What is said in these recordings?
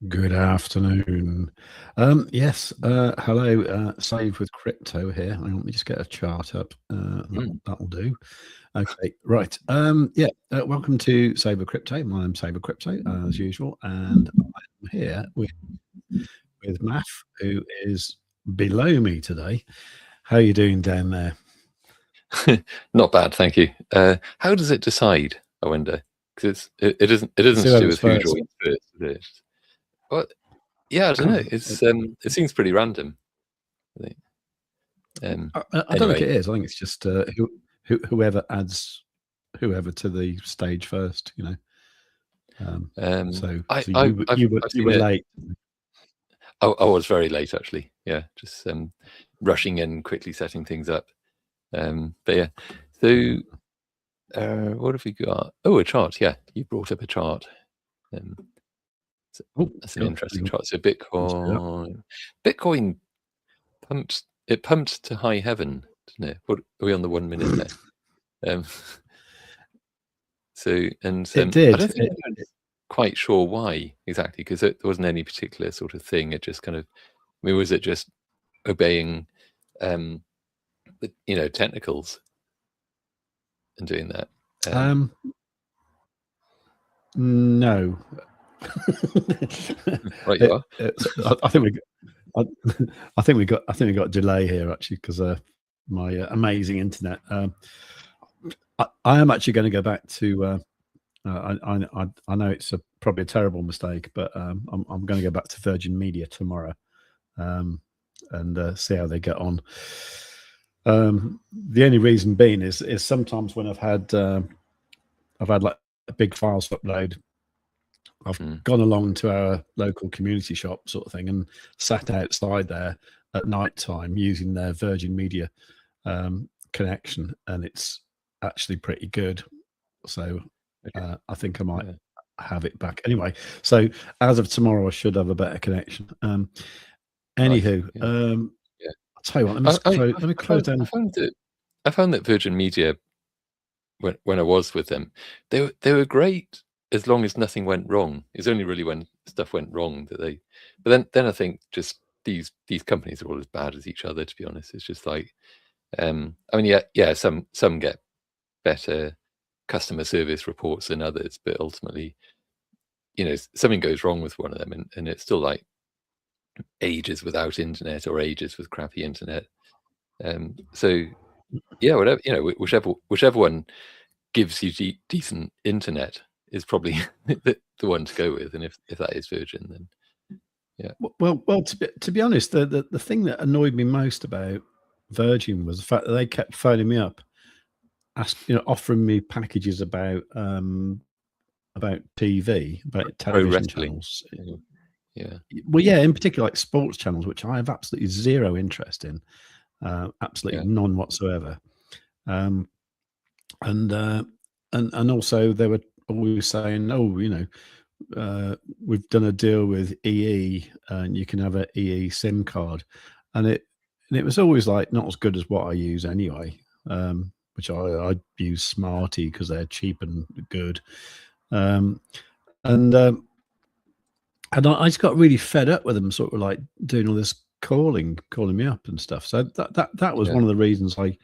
Good afternoon. Yes, hello, Save with Crypto here. Let me just get a chart up. That'll do. Okay, right. Welcome to Save with Crypto. My name's Save with Crypto, as usual, and I'm here with Maff, who is below me today. How are you doing down there? Not bad, thank you. How does it decide, I wonder? Because it isn't to do with who joins first. Well, yeah, I don't know. It seems pretty random. I think. I don't think it is. I think it's just whoever adds whoever to the stage first, you know. You were late. I was very late, actually. Yeah, just rushing in, quickly setting things up. But yeah, so what have we got? Oh, a chart. Yeah, you brought up a chart. That's an interesting chart. So Bitcoin pumped to high heaven, didn't it? What, are we on the 1 minute there? It did. I don't think I'm quite sure why exactly, because there wasn't any particular sort of thing. It just kind of, I mean, was it just obeying, technicals and doing that? No. Right, you are. I think we got a delay here actually because my amazing internet. I am actually going to go back to. I know it's probably a terrible mistake, but I'm going to go back to Virgin Media tomorrow, and see how they get on. The only reason being is sometimes when I've had like big files to upload, I've gone along to our local community shop sort of thing and sat outside there at night time using their Virgin Media connection, and it's actually pretty good. So I think I might have it back anyway. So as of tomorrow, I should have a better connection. Anywho, I'll tell you what. Let me close down. I found that Virgin Media, when I was with them, they were great as long as nothing went wrong. It's only really when stuff went wrong that they. But then I think just these companies are all as bad as each other. To be honest, it's just like, I mean, some get better customer service reports than others, but ultimately, something goes wrong with one of them, and it's still like ages without internet or ages with crappy internet. So yeah, whatever, whichever one gives you decent internet is probably the one to go with, and if that is Virgin, then yeah. Well, to be honest, the thing that annoyed me most about Virgin was the fact that they kept phoning me up, offering me packages about TV, about television channels. Yeah. Well, yeah, in particular like sports channels, which I have absolutely zero interest in, absolutely none whatsoever. And also they were always saying, we've done a deal with EE and you can have an EE SIM card, and it was always like not as good as what I use anyway, which I use Smarty because they're cheap and good, and I just got really fed up with them sort of like doing all this calling me up and stuff. So that was one of the reasons I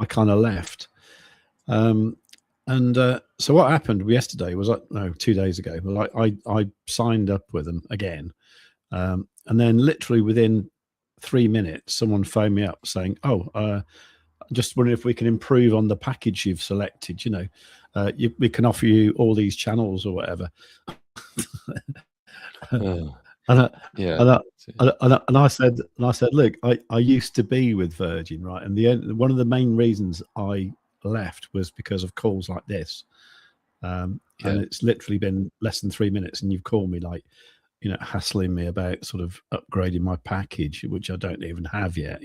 kind of left. So what happened yesterday was 2 days ago. I signed up with them again, and then literally within 3 minutes, someone phoned me up saying, just wondering if we can improve on the package you've selected. We can offer you all these channels or whatever. And I said, look, I used to be with Virgin, right? And one of the main reasons I left was because of calls like this, and it's literally been less than 3 minutes, and you've called me like, hassling me about sort of upgrading my package, which I don't even have yet.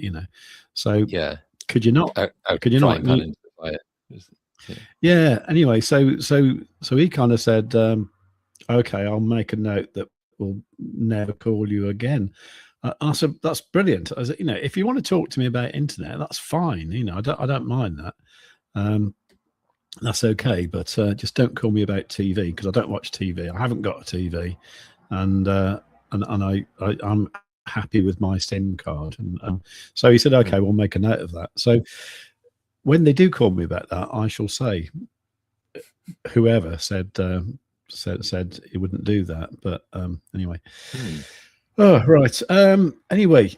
So could you not? Could you not? Yeah. Anyway, so he kind of said, okay, I'll make a note that we'll never call you again. I said, that's brilliant. I said, if you want to talk to me about internet, that's fine. I don't mind that. That's okay, but just don't call me about TV, because I don't watch TV. I haven't got a TV, and I'm happy with my SIM card. And so he said, okay, we'll make a note of that. So when they do call me about that, I shall say, whoever said he wouldn't do that. But anyway. Oh, right. Anyway,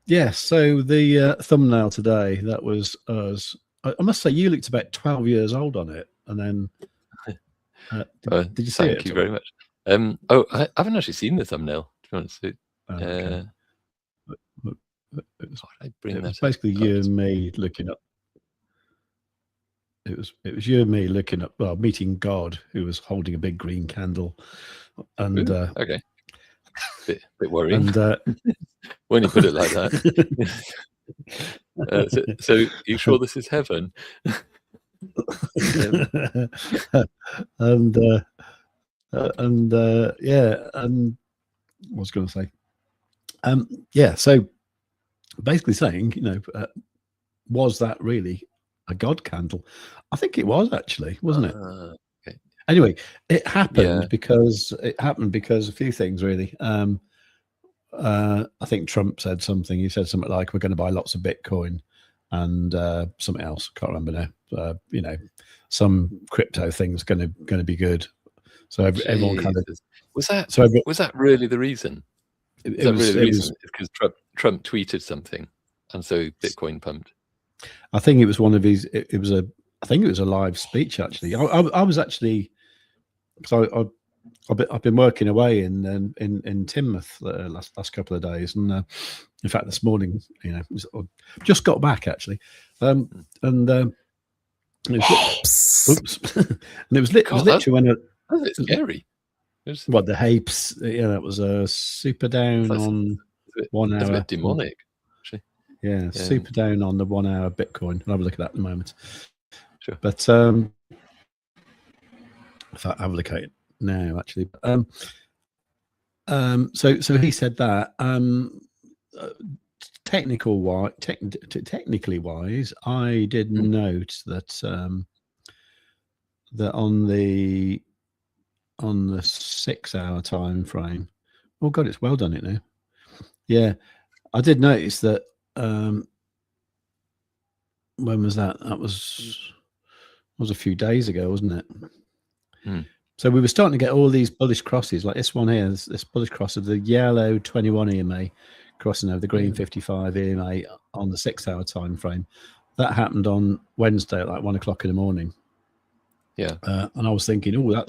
yeah, so the thumbnail today, that was us. I must say, you looked about 12 years old on it. And then did you see it? Thank you very much. Oh, I haven't actually seen the thumbnail, to be honest. Okay. It was basically you and me looking up. It was you and me looking up, well, meeting God, who was holding a big green candle. And okay. Bit worrying. And when you put it like that. So you sure this is heaven? And yeah, and what was I going to say? Yeah, so basically saying, you know, was that really a God candle? I think it was, actually, wasn't it? Okay. Anyway, it happened because a few things, really. I think Trump said something. He said something like, "We're going to buy lots of Bitcoin," and something else. Can't remember now. You know, some crypto thing's going to be good. So everyone kind of was that really the reason? It was really the reason? Because Trump tweeted something, and so Bitcoin pumped. I think it was one of his. I think it was a live speech, actually. I was actually, so I've been working away in Teignmouth the last couple of days, and in fact this morning, you know, just got back actually, and it was, oops, and it was literally when that's scary. What the apes? Yeah, it was a super down on 1 hour. That's a bit demonic. Yeah, super down on the 1 hour Bitcoin. I'll have a look at that in a moment. Sure. But in fact, I'll look at it now actually. So he said that technically wise, I did note that that on the 6 hour time frame. Oh God, it's well done it now. Yeah, I did notice that. When was that? That was a few days ago, wasn't it? So we were starting to get all these bullish crosses, like this one here, this bullish cross of the yellow 21 EMA crossing over the green 55 EMA on the 6 hour time frame. That happened on Wednesday at like 1 o'clock in the morning. Yeah. And I was thinking, oh,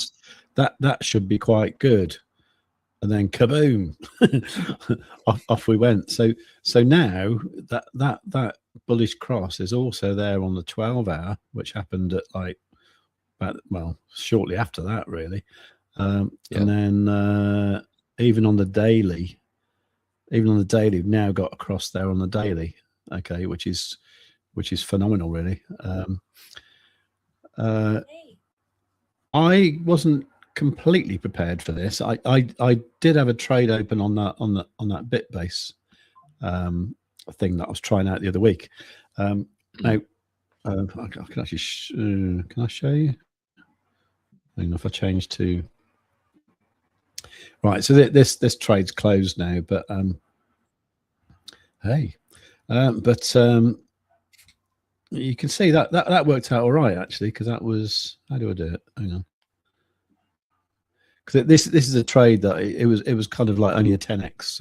that should be quite good. And then kaboom, off we went. So now that bullish cross is also there on the 12 hour, which happened at like shortly after that, really. And then even on the daily, we've now got a cross there on the daily. Okay, which is phenomenal, really. I wasn't completely prepared for this. I did have a trade open on that Bitbase thing that I was trying out the other week. Now I can actually can I show you? I don't know if I change to right. So this trade's closed now, but hey, but you can see that worked out all right actually, because that was, how do I do it? Hang on. Because this is a trade that it was kind of like only a 10x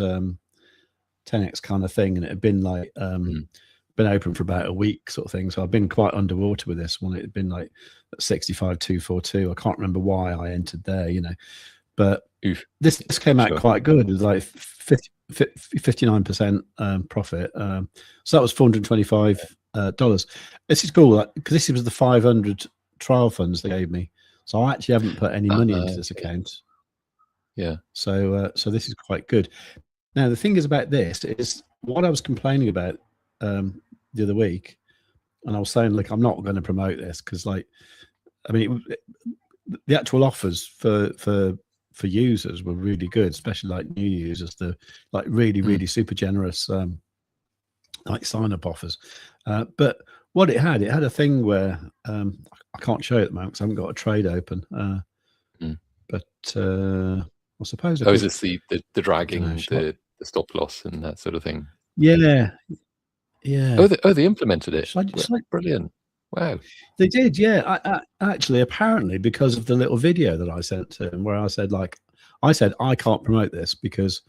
kind of thing, and it had been like been open for about a week sort of thing. So I've been quite underwater with this one. It had been like 65,242. I can't remember why I entered there, you know, but this came out quite good. It was like 59% profit. So that was $425. This is cool because this was the 500 trial funds they gave me. So I actually haven't put any money into this account. Yeah. So this is quite good. Now the thing is about this is what I was complaining about the other week, and I was saying, look, I'm not going to promote this because, like, I mean, the actual offers for users were really good, especially like new users. The like really super generous like sign up offers. But what it had a thing where I can't show it at the moment because I haven't got a trade open. But I suppose. Oh, is this the dragging, the stop loss and that sort of thing? Yeah, yeah. Oh, they implemented it. Brilliant. Wow. They did, yeah. I actually, apparently, because of the little video that I sent to him, where I said, I can't promote this because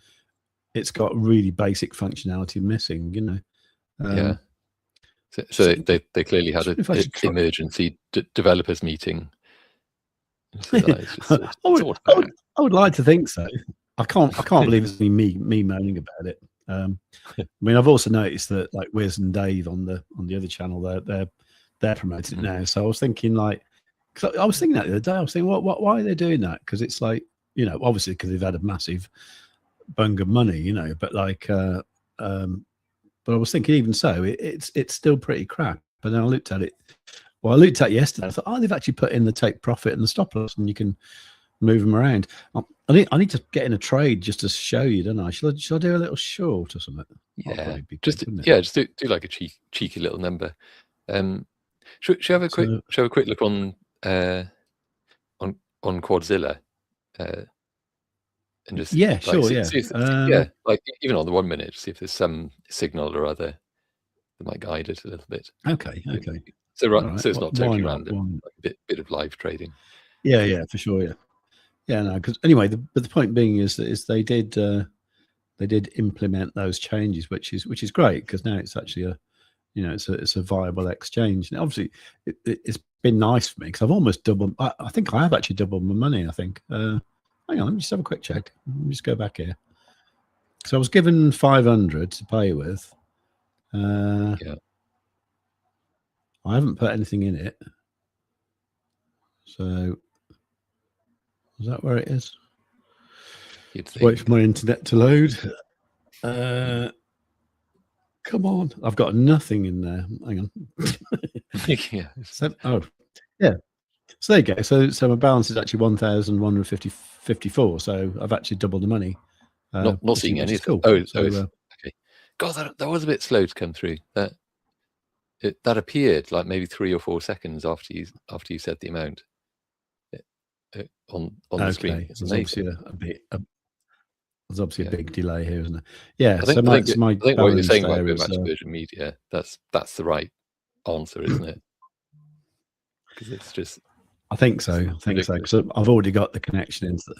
it's got really basic functionality missing, you know. Yeah. So they clearly had an emergency developers meeting. So I would like to think so. I can't believe it's me moaning about it. I mean, I've also noticed that like Wiz and Dave on the other channel, they're promoting it now. So I was thinking cause I was thinking that the other day. I was thinking, why are they doing that? Because it's like, you know, obviously because they've had a massive bung of money, you know. But but I was thinking, even so, it's still pretty crap. But then I looked at it. Well, I looked at it yesterday. I thought, oh, they've actually put in the take profit and the stop loss, and you can move them around. I need to get in a trade just to show you, don't I? Should I do a little short or something? Yeah, just do like a cheeky little number. Should have a quick look on Quadzilla, and just see like even on the 1 minute, see if there's some signal or other that might guide it a little bit. Okay. So so it's not totally random, like a bit of live trading. Yeah, for sure. Yeah, no, because anyway, but the point being is they did implement those changes, which is great, because now it's actually it's a viable exchange. And obviously, it's been nice for me because I've almost doubled. I think I have actually doubled my money. I think. Hang on, let me just have a quick check. Let me just go back here. So I was given 500 to pay with. I haven't put anything in it. So is that where it is? Wait for my internet to load. Come on, I've got nothing in there. Hang on. So there you go. So my balance is actually 1,154. So I've actually doubled the money. Not seeing anything. Cool. Okay. God, that was a bit slow to come through. That appeared like maybe 3 or 4 seconds after you said the amount on the screen. It's amazing. There's obviously a big delay here, isn't there? Yeah. I think what you're saying about going back to Virgin Media, that's the right answer, isn't it? Because it's just. I think so. Because I've already got the connection into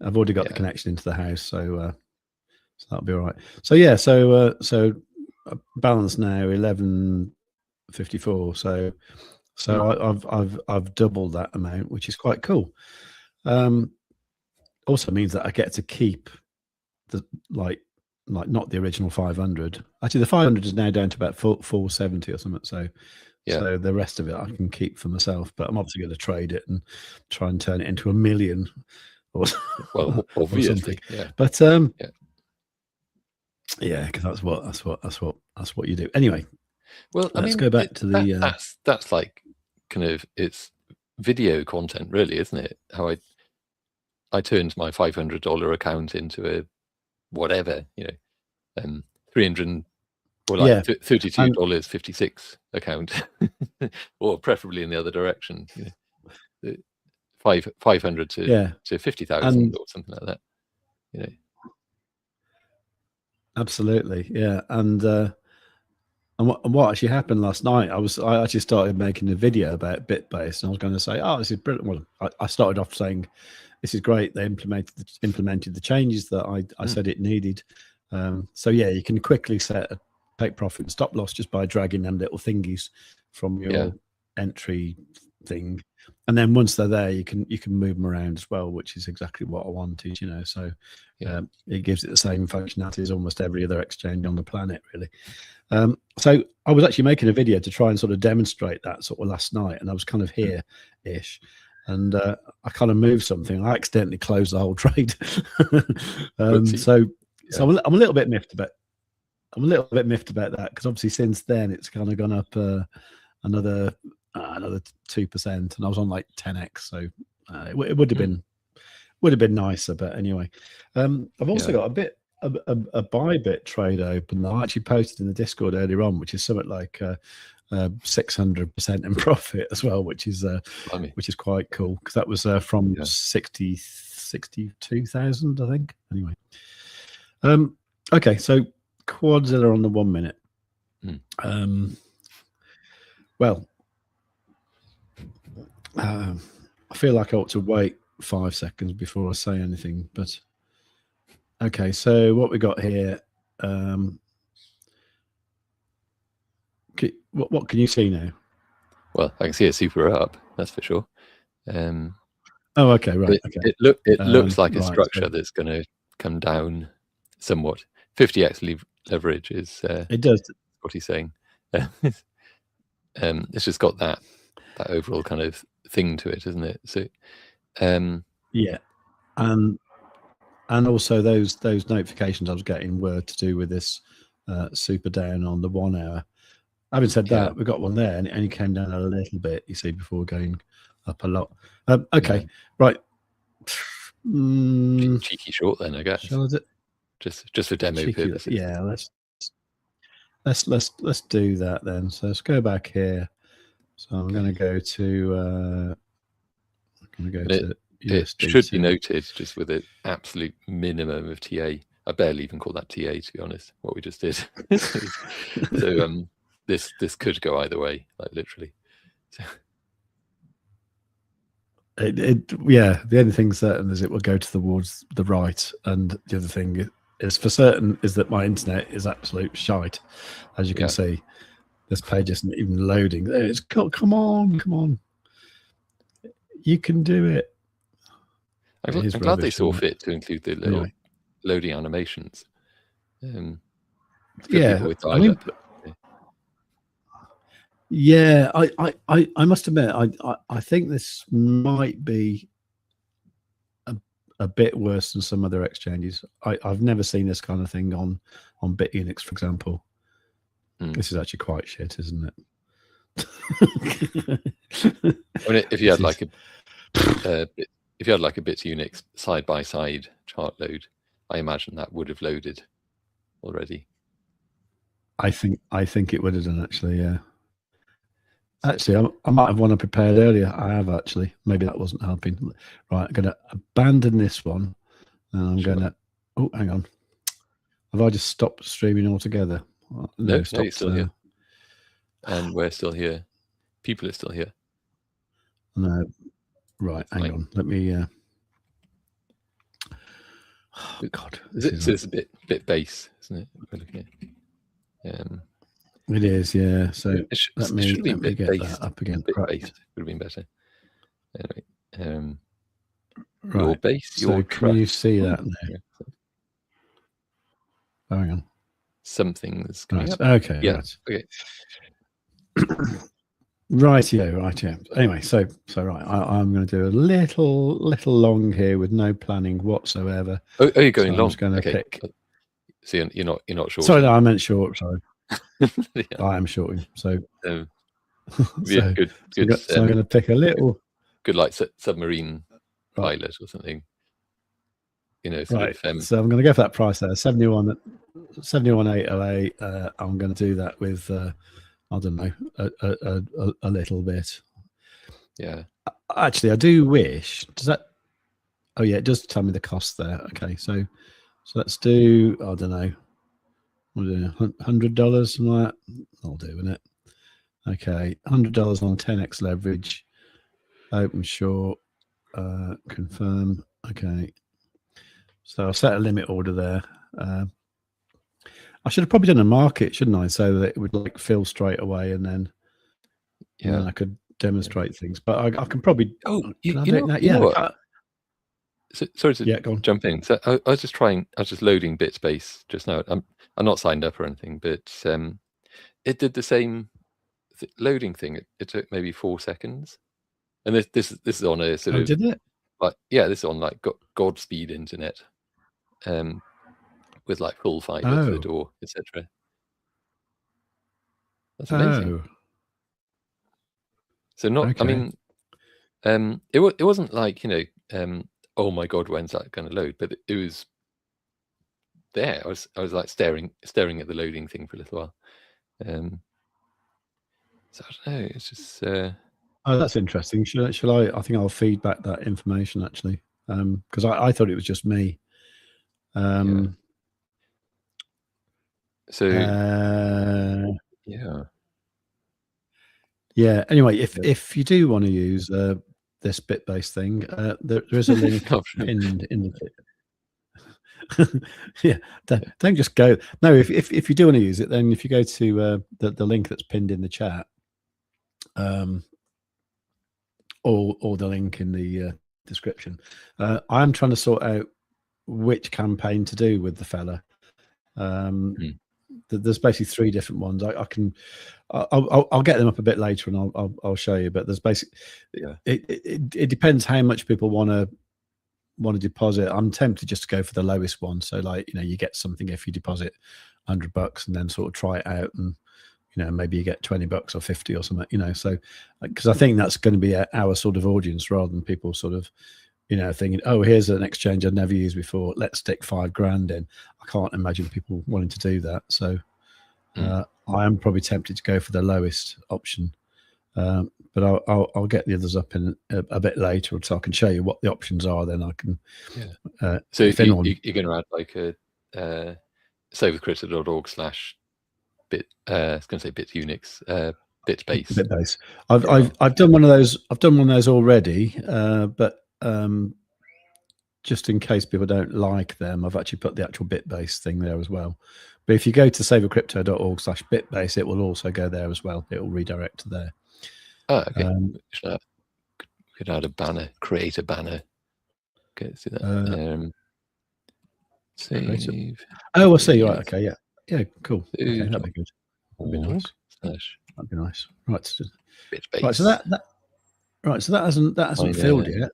the connection into the house, so that'll be all right. So yeah, so balance now 1154. So I've doubled that amount, which is quite cool. Also means that I get to keep the like not the original 500. Actually, the 500 is now down to about 470 or something. So the rest of it I can keep for myself. But I'm obviously going to trade it and try and turn it into 1 million. Well, obviously, yeah. But because that's what you do. Anyway, well, let's go back to the. That's like kind of it's video content, really, isn't it? How I turned my $500 account into a whatever, $300 or like $32.56 account, or preferably in the other direction. 500 to 50,000 or something like that. Absolutely, yeah. And what actually happened last night? I actually started making a video about Bitbase, and I was going to say, "Oh, this is brilliant." Well, I started off saying, "This is great. They implemented the changes that I said it needed." So yeah, you can quickly set a take profit and stop loss just by dragging them little thingies from your entry thing, and then once they're there, you can move them around as well, which is exactly what I wanted. So it gives it the same functionality as almost every other exchange on the planet, really. So I was actually making a video to try and sort of demonstrate that sort of last night, and I was kind of here-ish, and I kind of moved something. I accidentally closed the whole trade. So I'm a little bit miffed about. I'm a little bit miffed about that, because obviously since then it's kind of gone up another 2%, and I was on like 10x. So it would have been nicer, but anyway. I've also got a ByBit trade open that I actually posted in the Discord earlier on, which is something like 600% in profit as well, which is quite cool, because that was from 63 62,000, I think. Anyway. Okay, so Quadzilla on the 1 minute. Well, I feel like I ought to wait 5 seconds before I say anything, but okay, so what we got here, what can you see now? Well, I can see a super up, that's for sure. Oh, okay, right. It looks like a structure that's going to come down somewhat. 50x leverage is it does what he's saying. It's just got that overall kind of thing to it, isn't it? So yeah, and also those notifications I was getting were to do with this super down on the 1 hour. Having said that, we got one there, and it came down a little bit, you see, before going up a lot. Okay, right. Cheeky short then, I guess. Shall I do? Just for demo purposes. Yeah, let's do that then. So let's go back here. So I'm going to go to. It should be noted, just with an absolute minimum of TA. I barely even call that TA, to be honest. What we just did. So this could go either way, like literally. So. Yeah, the only thing certain is it will go towards the right, and the other thing is for certain is that my internet is absolute shite. As you can see, this page isn't even loading. It's come on, you can do it. I'm glad they saw fit to include the little loading animations. Yeah, I mean, yeah, I must admit, I think this might be a bit worse than some other exchanges. I've never seen this kind of thing on Bitunix, for example. This is actually quite shit, isn't it? If you had like a Bitunix side by side chart load, I imagine that would have loaded already. I think it would have done, actually. Yeah. Actually, I might have one I prepared earlier. I have, actually. Maybe that wasn't helping. Right, I'm going to abandon this one, and I'm going to. Oh, hang on. Have I just stopped streaming altogether? No, you're still here, and we're still here. People are still here. No, right. Hang on. Let me. Oh God, it's a bit base, isn't it? We're looking at. It is, yeah. So let me get based, that up again. Right. Would have been better. Anyway, right. Your base, so can you see that now? Oh, hang on. Something's coming up. Okay. Yeah. Right. Okay. Right. Yeah. Anyway, so right. I'm going to do a little long here with no planning whatsoever. Oh, you're going long. I'm just going to pick. So you're not short. Sorry, no, I meant short. Sorry. I am shorting. So. Good. So I'm going to pick a little. Good, like submarine pilot or something. You know, right. So I'm going to go for that price there, 71.808. I'm going to do that with. I don't know, a little bit. Yeah. Actually, I do wish. Does that? Oh yeah, it does tell me the cost there. Okay, so let's do. I don't know. We'll do $100, something like that. I'll do, isn't it? Okay, $100 on 10x leverage. Open short. Confirm. Okay. So I'll set a limit order there. I should have probably done a market, shouldn't I? So that it would like fill straight away, and then I could demonstrate things. But I can probably. Oh, sorry to go on. Jump in. So I was just loading Bitbase just now. I'm not signed up or anything, but it did the same loading thing. It took maybe 4 seconds, and this is on a sort of. Did it? Like this is on like Godspeed internet. With like full fiber to the door, etc. That's amazing. So not, I mean, it wasn't like, oh my God, when's that going to load? But it was there. I was like staring at the loading thing for a little while. So I don't know. It's just. Oh, that's interesting. Shall I? I think I'll feed back that information actually. because I thought it was just me. So yeah. Anyway, if you do want to use this Bitbase thing, there is a link pinned in the yeah, don't just go. No, if you do want to use it, then if you go to the link that's pinned in the chat, or the link in the description, I am trying to sort out which campaign to do with the fella. There's basically 3 different ones. I'll get them up a bit later, and I'll show you. But there's basically it depends how much people want to deposit. I'm tempted just to go for the lowest one. So like, you get something if you deposit $100 and then sort of try it out, and maybe you get $20 or 50 or something. So because I think that's going to be our sort of audience, rather than people sort of thinking, oh, here's an exchange I've never used before, let's stick $5,000 in. I can't imagine people wanting to do that. So I am probably tempted to go for the lowest option. But I'll get the others up in a bit later, so I can show you what the options are. Then I can. So you're going to add like a SaveWithCrypto.org/bit. I was going to say Bitunix, Bitbase. Bitbase. I've done one of those. I've done one of those already, but just in case people don't like them, I've actually put the actual Bitbase thing there as well. But if you go to SaveWithCrypto.org/Bitbase, it will also go there as well. It will redirect to there. Oh, okay. We could add a banner, create a banner. Okay, let's do that. Save. Oh, I see. Right. Okay. Yeah. Cool. Okay, that'd be good. That'd be nice. That'd be nice. Right. So that hasn't filled yet.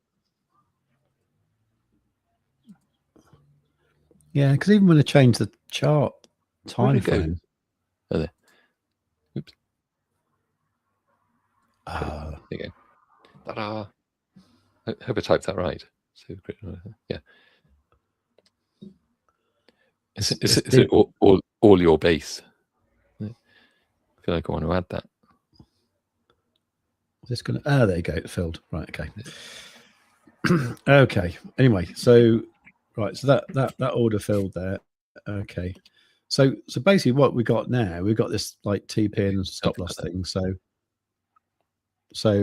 Yeah, because even when I change the chart time frame. Oh, there. Oops. There you go. Ta-da. I hope I typed that right. Yeah. Is it all your base? I feel like I want to add that. Is this going to? There you go. It filled. Right. Okay. Okay. Anyway, so right. So that order filled there. Okay. So basically, what we got now, we've got this like TP and stop loss thing. So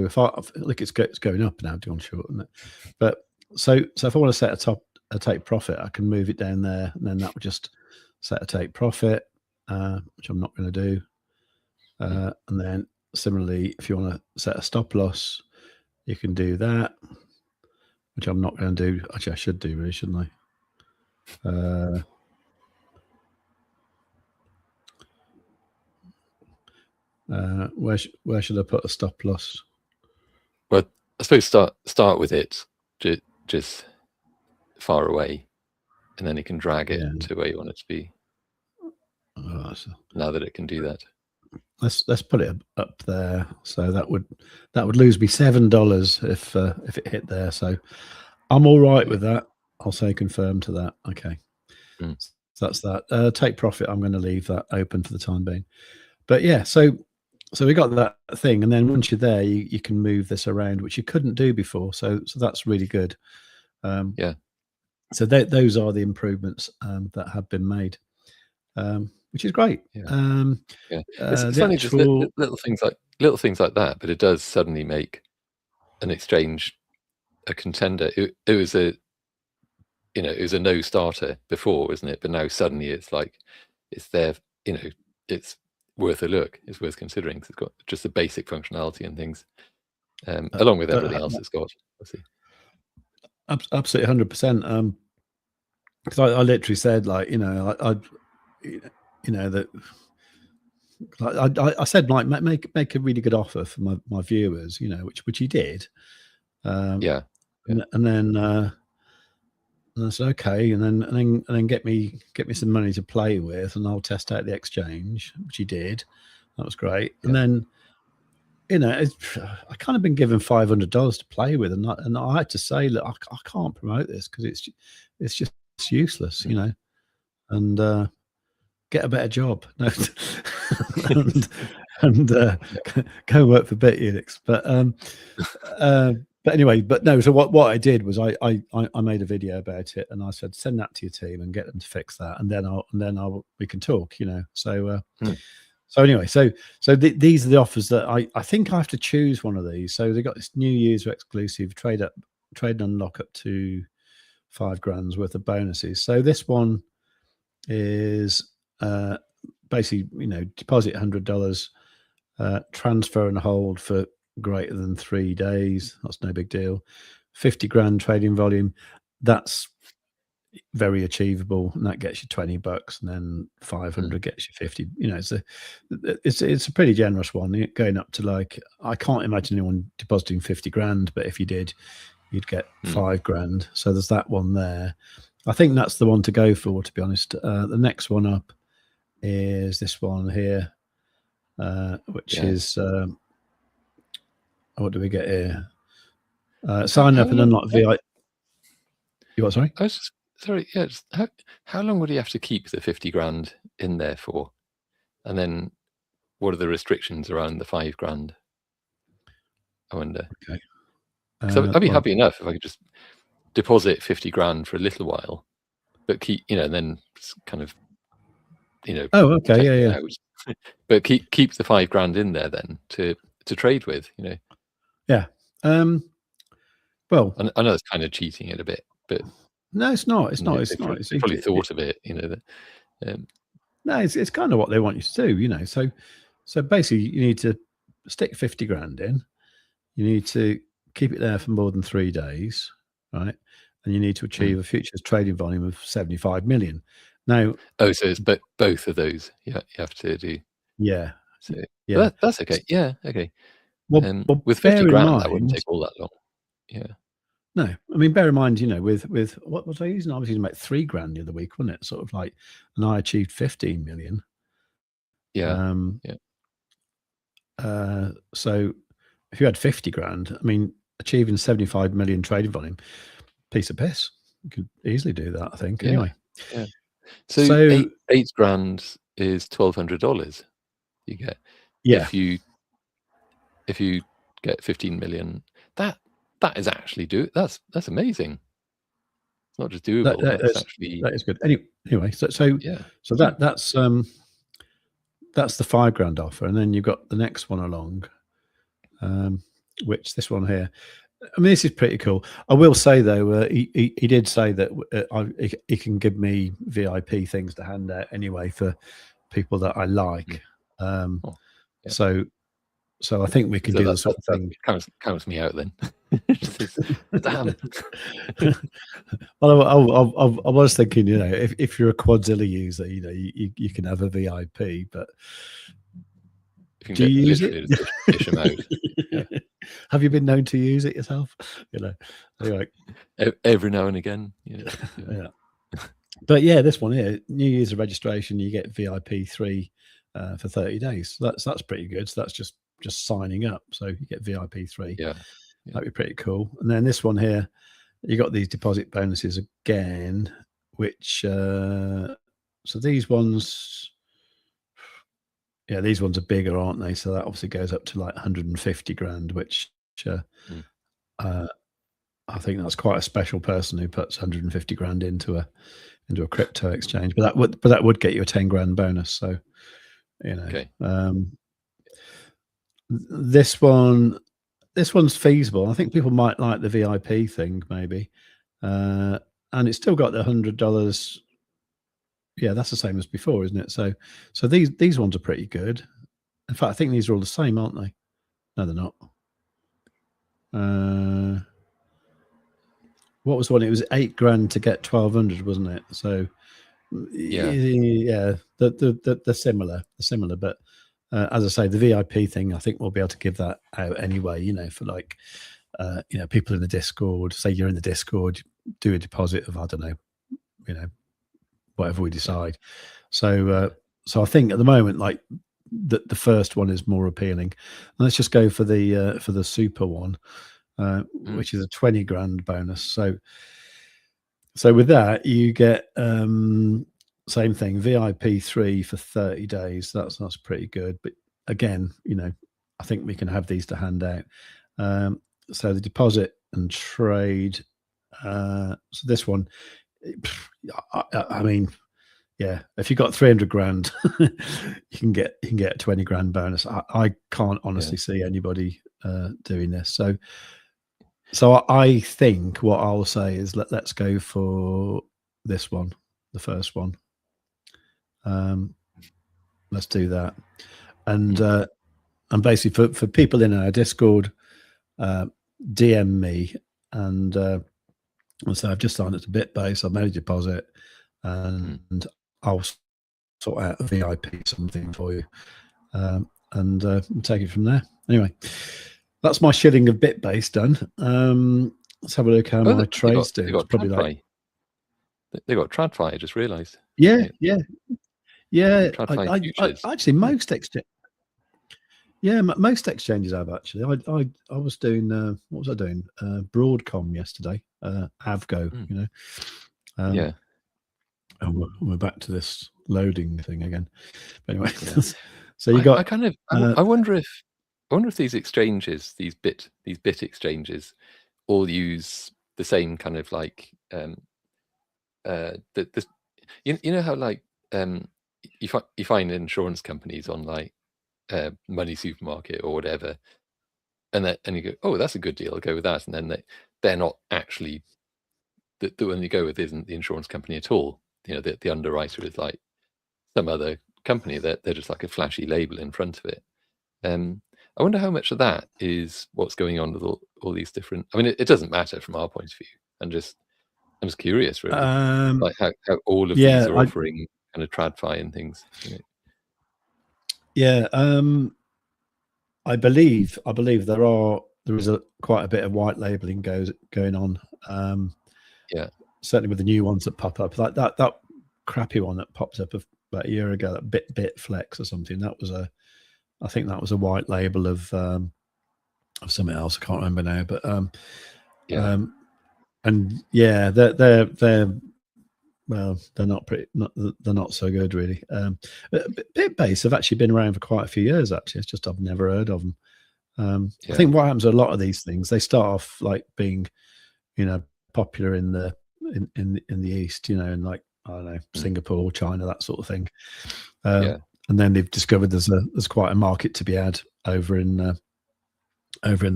if I look, it's going up now, John Short, isn't it? But so if I want to set a take profit, I can move it down there, and then that would just set a take profit, which I'm not going to do. And then similarly, if you want to set a stop loss, you can do that, which I'm not going to do. Actually, I should do, really, shouldn't I? Where should I put a stop loss? Well, I suppose start with it just far away, and then you can drag it to where you want it to be. Now that it can do that, let's put it up there. So that would lose me $7 if it hit there. So I'm all right with that. I'll say confirm to that. Okay. So that's that. Take profit, I'm going to leave that open for the time being. But yeah, so we got that thing, and then once you're there, you can move this around, which you couldn't do before. So that's really good. So those are the improvements that have been made, which is great. It's funny, just little things like that, but it does suddenly make an exchange a contender. It was a no starter before, wasn't it? But now suddenly it's like it's there. It's worth a look. It's worth considering because it's got just the basic functionality and things, along with everything else it's got. Let's see. Absolutely, 100%. Because I literally said, like, that. I said, like, make a really good offer for my viewers, which he did. And then I said, okay, and then get me some money to play with, and I'll test out the exchange, which he did. That was great. And then, I kind of been given $500 to play with, and I had to say, look, I can't promote this because it's just useless, and get a better job. No, and go work for Bitunix. But But anyway, but no. So what I did was I made a video about it, and I said send that to your team and get them to fix that, and then we can talk. So so anyway, these are the offers that I think I have to choose one of these. So they got this new user exclusive trade and unlock up to $5,000 worth of bonuses. So this one is basically deposit $100, transfer and hold for greater than 3 days. That's no big deal. 50 grand trading volume, that's very achievable, and that gets you $20, and then 500 gets you 50. It's a pretty generous one, going up to, like, I can't imagine anyone depositing 50 grand, but if you did, you'd get $5,000. So there's that one there. I think that's the one to go for, to be honest. The next one up is this one here, which is what do we get here? Sign up and unlock VI. You what? Sorry. I was just, sorry. Yeah. How long would he have to keep the 50 grand in there for? And then what are the restrictions around the 5 grand? I wonder. Okay. I'd be happy enough if I could just deposit 50 grand for a little while, but keep, and then kind of, Oh, okay. Yeah. But keep the 5 grand in there then to trade with, Yeah. Well, I know it's kind of cheating it a bit, but no, it's not. It's not. They probably thought of it, No, it's kind of what they want you to do, So basically, you need to stick 50 grand in. You need to keep it there for more than 3 days, right? And you need to achieve a futures trading volume of 75 million. Now, so it's both of those. Yeah, you have to do. Yeah. So yeah, that's okay. Yeah, okay. Well, with 50 grand, that wouldn't take all that long. Yeah. No, I mean, bear in mind, with what was I using? I was using about 3 grand the other week, wasn't it? Sort of like, and I achieved 15 million. Yeah. So if you had 50 grand, I mean, achieving 75 million trading volume, piece of piss. You could easily do that, I think. Anyway. Yeah. So 8 grand is $1,200 you get. Yeah. If you get 15 million, that is actually that's amazing. It's not just doable. That is good. Anyway, so that's the 5 grand offer, and then you've got the next one along, which this one here. I mean, this is pretty cool. I will say though, he did say that he can give me VIP things to hand out anyway for people that I like. So I think we can do the sort of thing. Counts me out then. Damn. Well, I was thinking, if you're a Quadzilla user, you can have a VIP, but do you use it? Dish them out. Yeah. Have you been known to use it yourself? Anyway. Every now and again. Yeah. But yeah, this one here, new user registration, you get VIP 3 for 30 days. That's pretty good. So that's just signing up. So you get VIP 3. Yeah. That'd be pretty cool. And then this one here, you got these deposit bonuses again, which so these ones, these ones are bigger, aren't they? So that obviously goes up to like 150 grand, which I think that's quite a special person who puts 150 grand into a crypto exchange. But that would get you a 10 grand bonus. So this one's feasible. I think people might like the VIP thing maybe, and it's still got the $100. Yeah, that's the same as before, isn't it? So these ones are pretty good. In fact, I think these are all the same, aren't they? No, they're not. What was one? It was 8 grand to get 1,200, wasn't it? So yeah, they're similar. But as I say, the VIP thing, I think we'll be able to give that out anyway. For like, people in the Discord. Say you're in the Discord, do a deposit of, I don't know, whatever we decide. So I think at the moment, like the first one is more appealing. And let's just go for the super one, which is a 20 grand bonus. So with that, you get same thing, VIP 3 for 30 days. That's pretty good. But again, I think we can have these to hand out. so the deposit and trade. So this one, I mean, yeah, if you got 300 grand, you can get a 20 grand bonus. I can't honestly see anybody doing this. So I think what I'll say is let's go for this one, the first one. Let's do that. And basically for people in our Discord, DM me, and so I've just signed up to Bitbase. I've made a deposit, and I'll sort out a VIP something for you, and we'll take it from there. Anyway, that's my shilling of Bitbase done. Let's have a look how my trades do. It's probably like they got TradFi. I just realised. Yeah. Actually, most exchanges have actually. I was doing what was I doing? Broadcom yesterday. Avgo, you know. And we're back to this loading thing again. But anyway, so you got. I wonder if these exchanges, these bit exchanges, all use the same kind of like you know how like you find insurance companies on like Money Supermarket or whatever, and you go, oh, that's a good deal, I'll go with that, and then they're not actually the one you go with isn't the insurance company at all. You know, the underwriter is like some other company. They're just like a flashy label in front of it. I wonder how much of that is what's going on with all these different. I mean, it doesn't matter from our point of view. I'm just curious, really, like how all of these are offering kind of TradFi and things. You know? Yeah, I believe there is quite a bit of white labeling going on. Certainly with the new ones that pop up, like that crappy one that popped up about a year ago, that BitBit Flex or something. That was I think that was a white label of something else. I can't remember now, but and yeah, they're well, they're not so good really. Bitbase have actually been around for quite a few years. Actually, it's just I've never heard of them. I think what happens with a lot of these things, they start off like being, you know, popular in the East, you know, in like, I don't know, Singapore, China, that sort of thing. And then they've discovered there's quite a market to be had over in the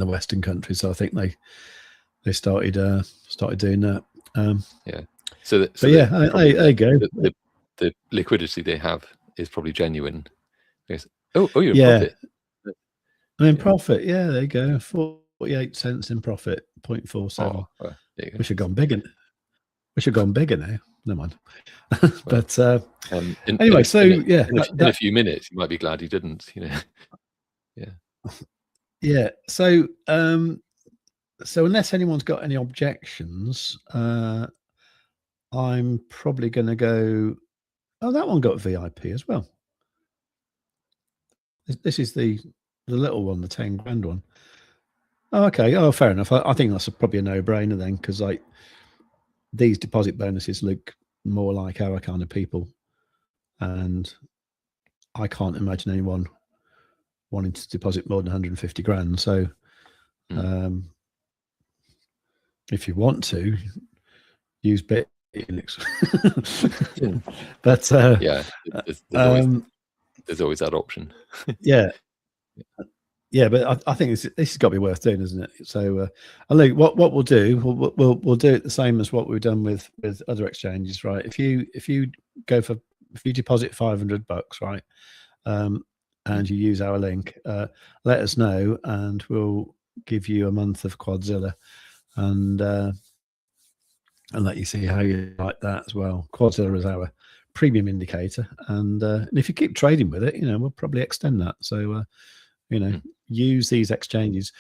Western countries. So I think they started doing that. So there you go. The liquidity they have is probably genuine. Oh, you're in profit. I'm in profit. Yeah, there you go. 48 cents in profit, 0.47. We should have gone bigger. We should have gone bigger now. Never mind. But anyway, in a few minutes, you might be glad you didn't. You know. Yeah. So unless anyone's got any objections, I'm probably going to go. Oh, that one got VIP as well. This is the little one, the 10 grand one. Oh, okay. Oh, fair enough. I think that's probably a no-brainer then, because like these deposit bonuses look more like our kind of people, and I can't imagine anyone wanting to deposit more than 150 grand. So, if you want to use Bitunix, but there's always that option. Yeah, but I think this has got to be worth doing, isn't it? So, look, what we'll do, we'll do it the same as what we've done with other exchanges, right? If you deposit $500, right, and you use our link, let us know, and we'll give you a month of Quadzilla, and let you see how you like that as well. Quadzilla is our premium indicator, and if you keep trading with it, you know, we'll probably extend that. So, you know, use these exchanges.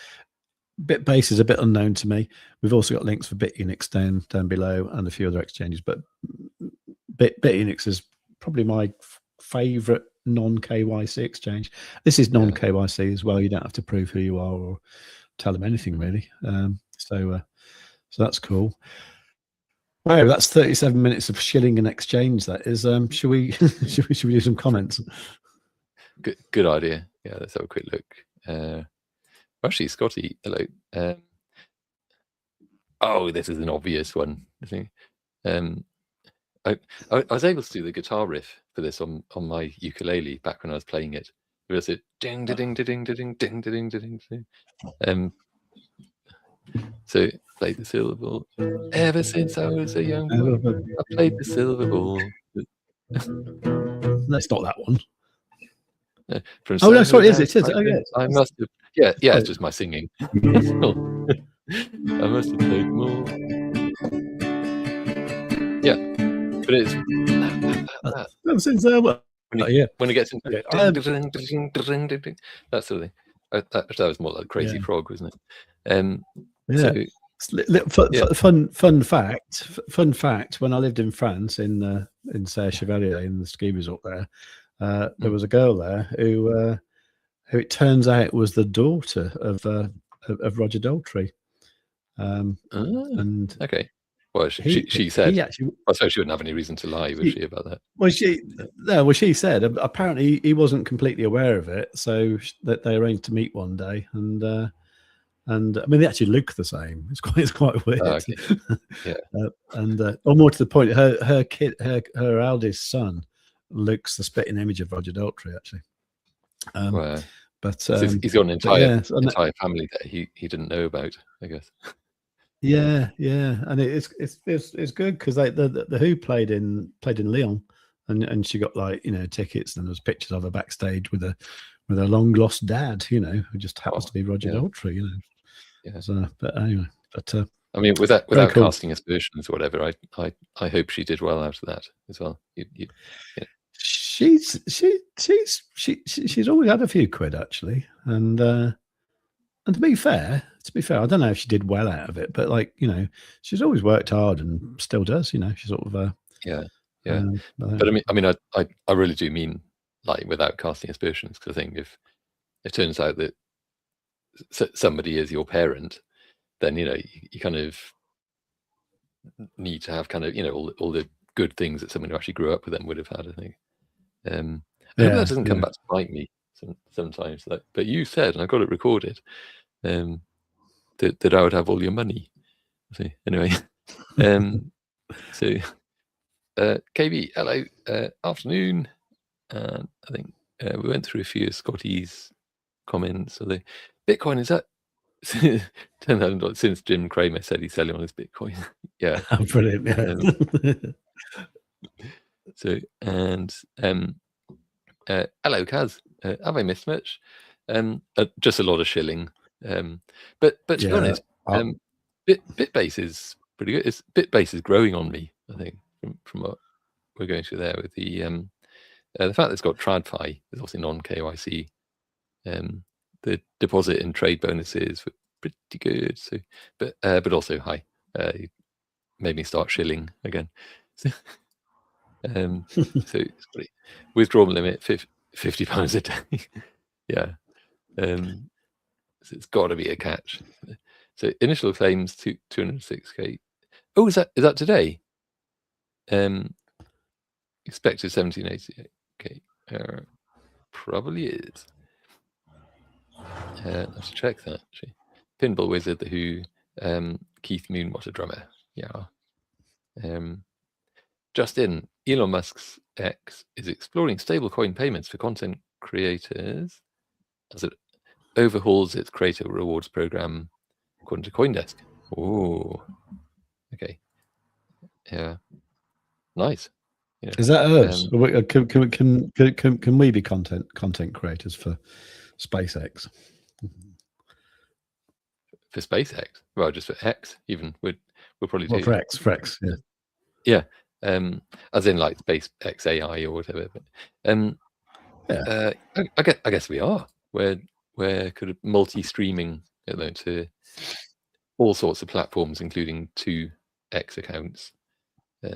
Bitbase is a bit unknown to me. We've also got links for Bitunix down below, and a few other exchanges, but Bitunix is probably my favorite non-KYC exchange. This is non-KYC as well. You don't have to prove who you are or tell them anything really. So that's cool. Wow, that's 37 minutes of shilling and exchange. That is. Should we do some comments? Good idea. Yeah, let's have a quick look. Actually, Scotty, hello. oh, this is an obvious one. I think. I was able to do the guitar riff for this on my ukulele back when I was playing it. It was a ding ding ding ding ding ding ding ding ding. So played the silver ball. Ever since I was a young boy, I played the silver ball. That's not that one. From Oh no, sorry, it is. I must have. Yeah, it's just my singing. I must have played them all. Yeah, but it's since when it gets into that sort of thing. That was more like Crazy Frog, wasn't it? Fun fact. When I lived in France, in Serre-Chevalier, in the ski resort there was a girl there who it turns out was the daughter of Roger Daltrey. And okay. Well, she said. I suppose she wouldn't have any reason to lie, would she, about that? Well, she said apparently he wasn't completely aware of it, so that they arranged to meet one day, and I mean they actually look the same. It's quite weird. Oh, okay. Yeah. Or more to the point, her eldest son looks the spitting image of Roger Daltrey, actually. Wow. But he's got an entire family that he didn't know about, I guess. Yeah, and it's good because the Who played in Lyon, and she got tickets, and there was pictures of her backstage with a long lost dad, who just happens to be Roger Daltrey, Yeah. So, but anyway, I mean, without cool. casting aspersions or whatever, I hope she did well out of that as well. She's always had a few quid, actually, and to be fair, I don't know if she did well out of it, but she's always worked hard and still does. She sort of but I mean, I really do mean without casting aspersions, because I think if it turns out that somebody is your parent, then you kind of need to have kind of all the good things that someone who actually grew up with them would have had. I think. I hope that doesn't come back to bite me sometimes. But you said, and I got it recorded, that I would have all your money. See, anyway, so KB, hello, afternoon. I think we went through a few of Scotty's comments. So the Bitcoin is at $10,000 since Jim Cramer said he's selling on his Bitcoin. Yeah, brilliant. Yeah. So and hello, Kaz. Have I missed much? Just a lot of shilling. But to be honest, Bitbase is pretty good. Bitbase is growing on me, I think, from what we're going through there with the fact that it's got TradFi, is obviously non-KYC. The deposit and trade bonuses were pretty good. So, but also high. Made me start shilling again. So withdrawal limit £50 a day. Yeah. So it's got to be a catch. So initial claims to 206k. Oh, is that today? Expected 1788k. Probably is. Let's check that actually. Pinball Wizard, the Who, Keith Moon, what a drummer. Yeah. Just in, Elon Musk's X is exploring stablecoin payments for content creators as it overhauls its creator rewards program, according to CoinDesk. Oh, okay, yeah, nice. Is that us? Can we be content creators for SpaceX? For SpaceX? Well, just for X, even we'll probably do. For X, yeah. Yeah. As in SpaceX AI or whatever. But I guess we are. We're kind of multi-streaming to all sorts of platforms, including 2 X accounts. By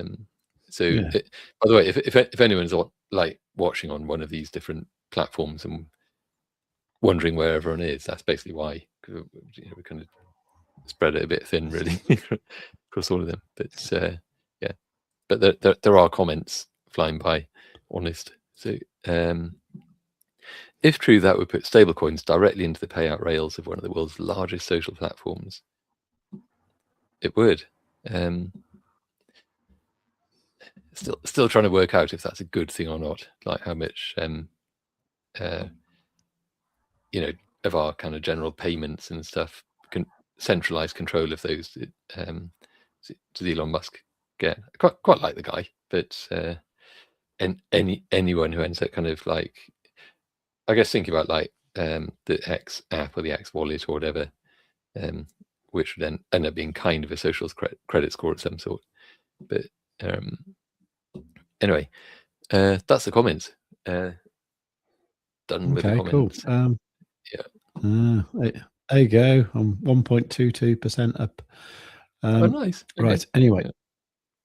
the way, if anyone's watching on one of these different platforms and wondering where everyone is, that's basically why. We kind of spread it a bit thin, really, across all of them. But yeah. But there are comments flying by, honest. So if true, that would put stablecoins directly into the payout rails of one of the world's largest social platforms. it would. Still trying to work out if that's a good thing or not. Like how much, you know, of our kind of general payments and stuff can centralize control of those. Does Elon Musk get? Quite like the guy, but anyone who ends up kind of like, I guess thinking about like the X app or the X wallet or whatever, which would then end up being kind of a social credit score of some sort. But anyway, that's the comments. Done with the comments. Cool. Yeah. There you go. I'm 1.22% up. Oh, nice. Okay. Right. Anyway,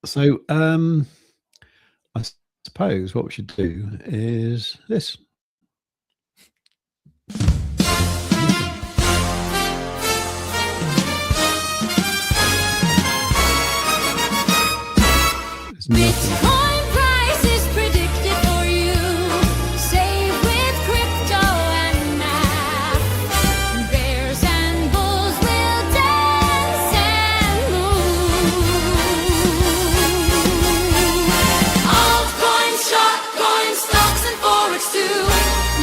so I suppose what we should do is this. Bitcoin price is predicted for you. Save with crypto and math. Bears and bulls will dance and move. Altcoins, shortcoins, stocks and forex too.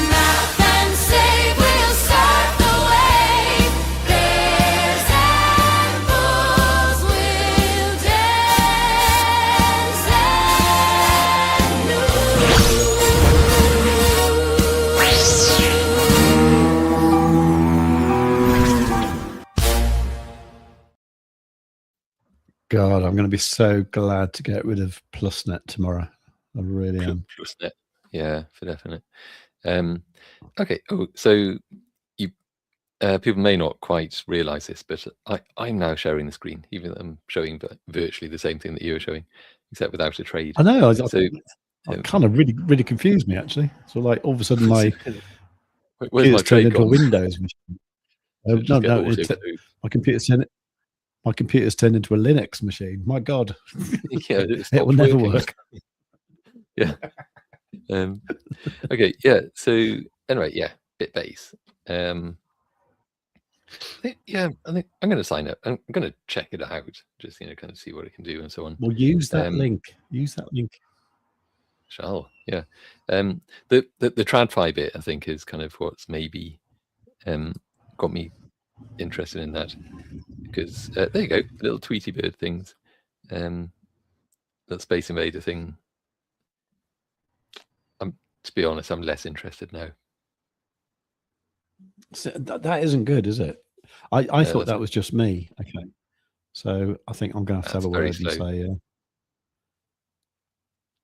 Math and save will surf the wave. Bears and bulls will dance and God, I'm going to be so glad to get rid of PlusNet tomorrow. I really am. PlusNet, yeah, for definite. Okay. Oh, so you people may not quite realize this, but I'm now sharing the screen, even though I'm showing virtually the same thing that you were showing, except without a trade. I know. So it kind of really confused me actually. So like all of a sudden my where's my it's turned trade into gone? a Windows machine. So No, my computer's turned into a Linux machine. My God, yeah, it will never work. Yeah. Okay. Yeah. So anyway, yeah, Bitbase. I think I'm going to sign up. I'm going to check it out, just kind of see what it can do and so on. Well, use that link. Use that link. Shall, yeah. The TradFi bit, I think, is kind of what's maybe got me interested in that, because there you go, little Tweety Bird things, that Space Invader thing. To be honest, I'm less interested now. So that isn't good, is it? I thought that was just me. Okay, so I think I'm going to have a word and say,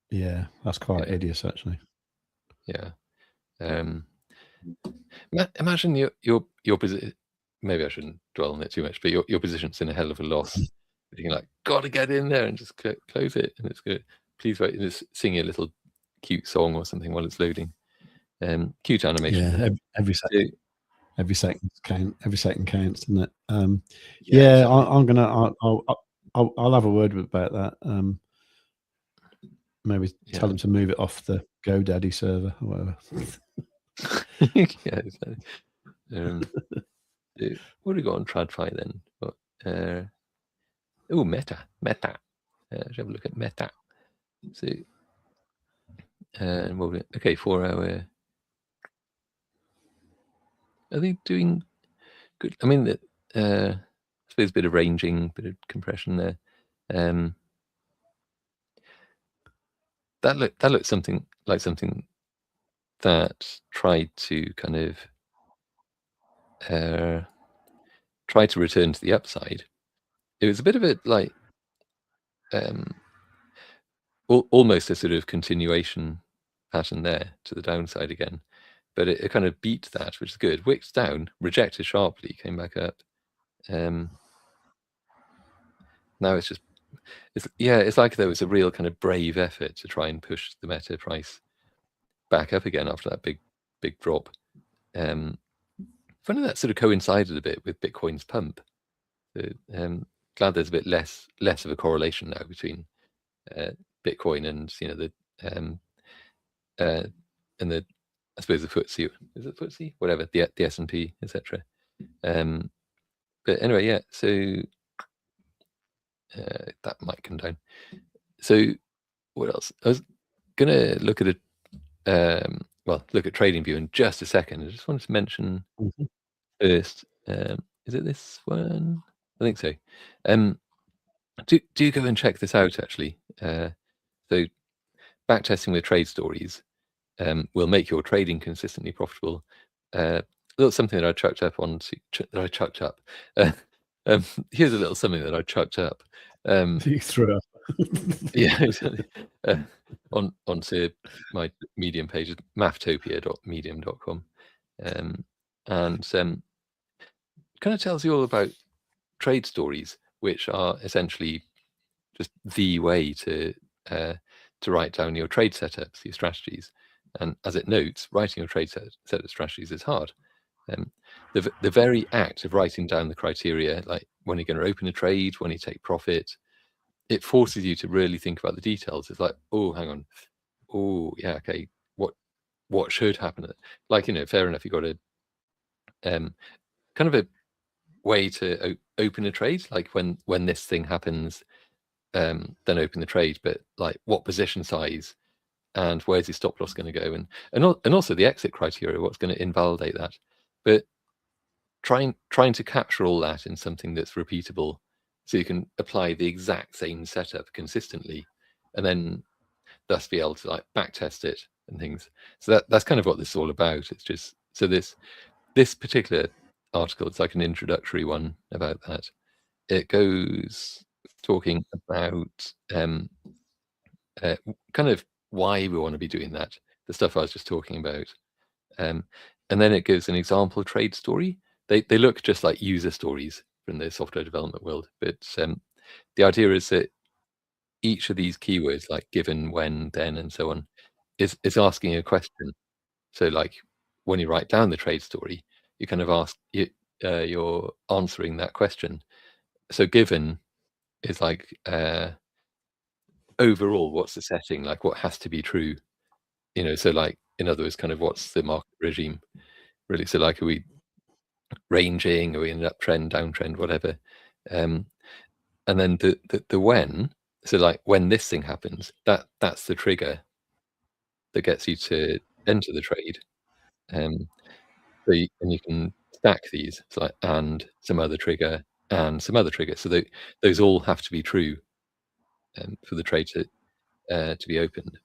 yeah, that's quite hideous, actually. Yeah. Imagine your position. Maybe I shouldn't dwell on it too much, but your position's in a hell of a loss. You're like, gotta get in there and just close it, and it's good. Please wait, and just sing a little cute song or something while it's loading. Cute animation. Yeah, every second. Every second counts, doesn't it? Yeah, exactly. I'm gonna. I'll have a word about that. Maybe tell them to move it off the GoDaddy server or whatever. Yeah, exactly. What do we got on TradFi then? Oh, Meta. Let's have a look at Meta. So, okay, 4 hour. Are they doing good? I mean, I suppose a bit of ranging, bit of compression there. That looked something that tried to kind of try to return to the upside. It was a bit of a like almost a sort of continuation pattern there to the downside again, but it kind of beat that, which is good. Wicks down, rejected sharply, came back up. Now it's like there was a real kind of brave effort to try and push the Meta price back up again after that big drop. Funny that sort of coincided a bit with Bitcoin's pump. So, glad there's a bit less of a correlation now between Bitcoin and the I suppose the FTSE, is it FTSE? Whatever, the S&P, etc. But anyway, yeah. So that might come down. So what else? I was gonna look at look at TradingView in just a second. I just wanted to mention first. Is it this one? I think so. Do go and check this out actually. So backtesting with trade stories will make your trading consistently profitable. Little something that I chucked up on. Here's a little something that I chucked up. You threw up. Yeah, exactly. Onto my Medium page, mafftopia.medium.com, and kind of tells you all about trade stories, which are essentially just the way to write down your trade setups, your strategies. And as it notes, writing your trade set of strategies is hard. The very act of writing down the criteria, like when you're going to open a trade, when you take profit, it forces you to really think about the details. It's like, oh, hang on, oh yeah, okay, what should happen? Like, you know, fair enough, you got a kind of a way to open a trade, like when this thing happens, then open the trade, but like what position size and where's your stop loss going to go, and also the exit criteria, what's going to invalidate that. But trying to capture all that in something that's repeatable, so you can apply the exact same setup consistently, and then thus be able to like backtest it and things. So that's kind of what this is all about. It's just, so this particular article, it's like an introductory one about that. It goes talking about kind of why we want to be doing that, the stuff I was just talking about, and then it gives an example trade story. They look just like user stories from the software development world, but the idea is that each of these keywords, like given, when, then, and so on, is asking a question. So like when you write down the trade story, you kind of ask, you're answering that question. So given is like overall, what's the setting, like what has to be true, you know? So like, in other words, kind of what's the market regime really? So like, are we ranging, are we in an uptrend, downtrend, whatever? And then the when, so like when this thing happens, that's the trigger that gets you to enter the trade. So you can stack these, so like, and some other trigger and some other trigger. So those all have to be true for the trade to be opened.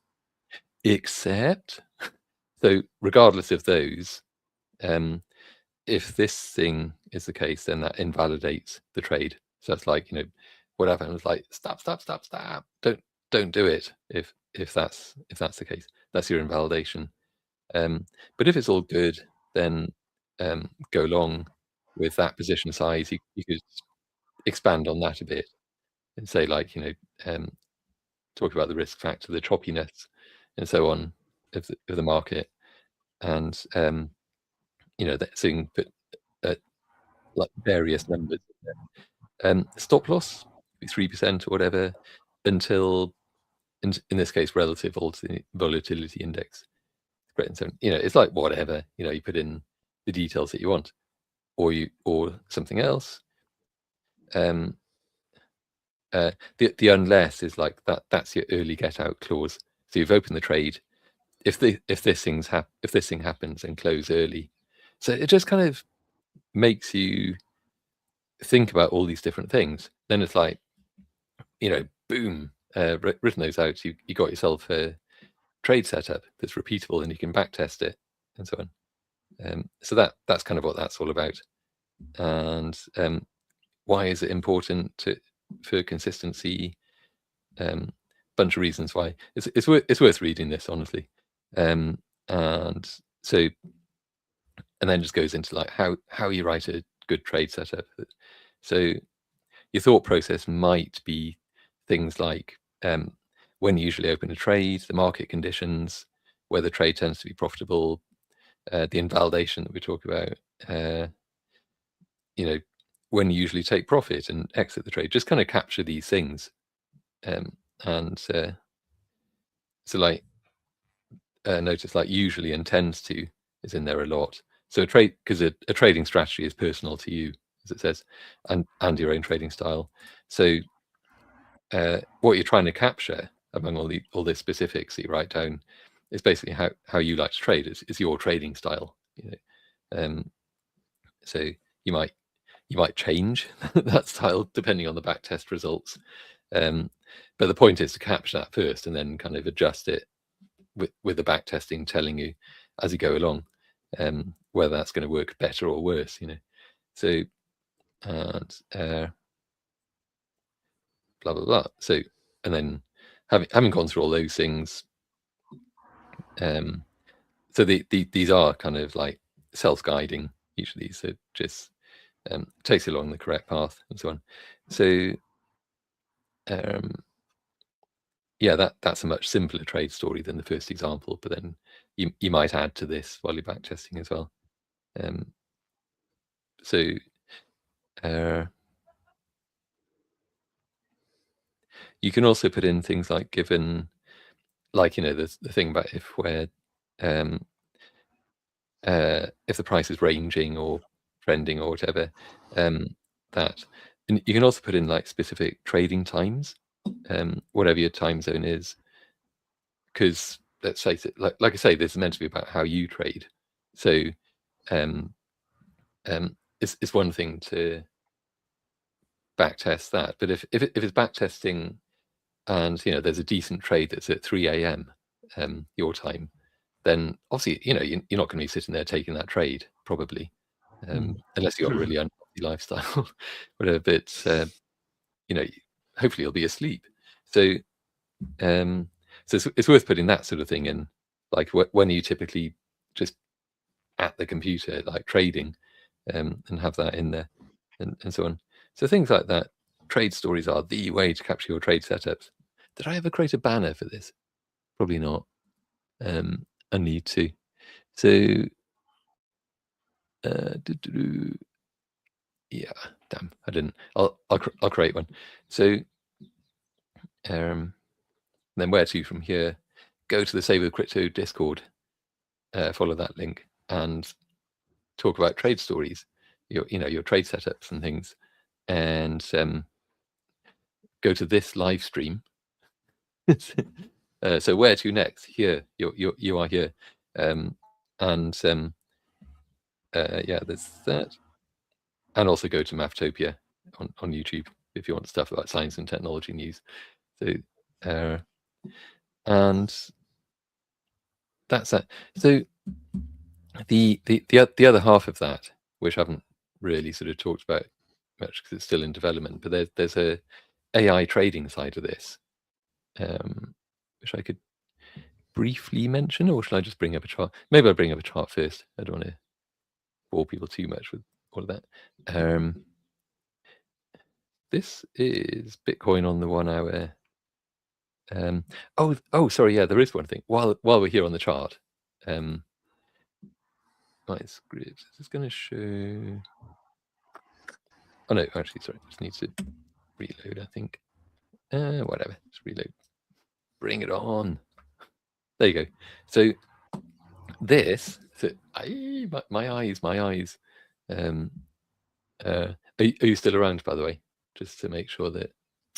Except, so regardless of those, if this thing is the case, then that invalidates the trade. So that's like, you know, what happens, like stop, don't do it if that's the case. That's your invalidation. But if it's all good, then go long with that position size. You could expand on that a bit and say, like, you know, talk about the risk factor, the choppiness, and so on of the market, and you know, that, so you can put like various numbers. Stop loss, 3% or whatever, until in this case relative volatility index. So, you know, it's like whatever, you know, you put in the details that you want, or something else. The unless is like that's your early get out clause. So you've opened the trade. If this thing happens, and close early. So it just kind of makes you think about all these different things. Then it's like, you know, boom, written those out. You got yourself a trade setup that's repeatable, and you can backtest it and so on. So that's kind of what that's all about. And why is it important for consistency? Bunch of reasons why. It's worth reading this, honestly. And so, and then just goes into like how you write a good trade setup. So your thought process might be things like when you usually open a trade, the market conditions, where the trade tends to be profitable, the invalidation that we talk about, you know, when you usually take profit and exit the trade. Just kind of capture these things. And so like notice like usually and tends to is in there a lot. So a trade, because a trading strategy is personal to you, as it says, and your own trading style. So what you're trying to capture among all the specifics that you write down is basically how you like to trade. Is your trading style. So you might change that style depending on the backtest results. But the point is to capture that first and then kind of adjust it with the backtesting telling you as you go along whether that's going to work better or worse. So and blah blah blah. So and then having gone through all those things, so these are kind of like self-guiding usually. So just takes you along the correct path and so on. So yeah, that's a much simpler trade story than the first example, but then you might add to this while you're backtesting as well. So you can also put in things like given, like the thing about if the price is ranging or trending or whatever, that. And you can also put in like specific trading times, whatever your time zone is, because let's face it, like I say, this is meant to be about how you trade. So it's one thing to backtest that, but if it's backtesting and there's a decent trade that's at 3 a.m. Your time, then obviously you're not going to be sitting there taking that trade probably, unless you've got a really unhealthy lifestyle, whatever. But hopefully you'll be asleep. So so it's worth putting that sort of thing in, like when are you typically just at the computer like trading, and have that in there, and so on. So things like that. Trade stories are the way to capture your trade setups. Did I ever create a banner for this? Probably not. I need to. So yeah, damn, I didn't. I'll create one. So then where to from here? Go to the SaveWithCrypto Discord, follow that link, and talk about trade stories, your trade setups and things, and go to this live stream. So where to next? Here, you are here, and yeah, there's that, and also go to Mathtopia on YouTube if you want stuff about science and technology news. So and that's that. So the other half of that, which I haven't really sort of talked about much because it's still in development, but there's a AI trading side of this, which I could briefly mention, or should I just bring up a chart? Maybe I'll bring up a chart first. I don't want to bore people too much with all of that. This is Bitcoin on the 1 hour. Oh, sorry. Yeah, there is one thing. While we're here on the chart, my script is going to show. Oh no, actually, sorry. Just needs to reload. I think. Whatever. Just reload. Bring it on. There you go. So this. So my eyes. Are you still around, by the way? Just to make sure that.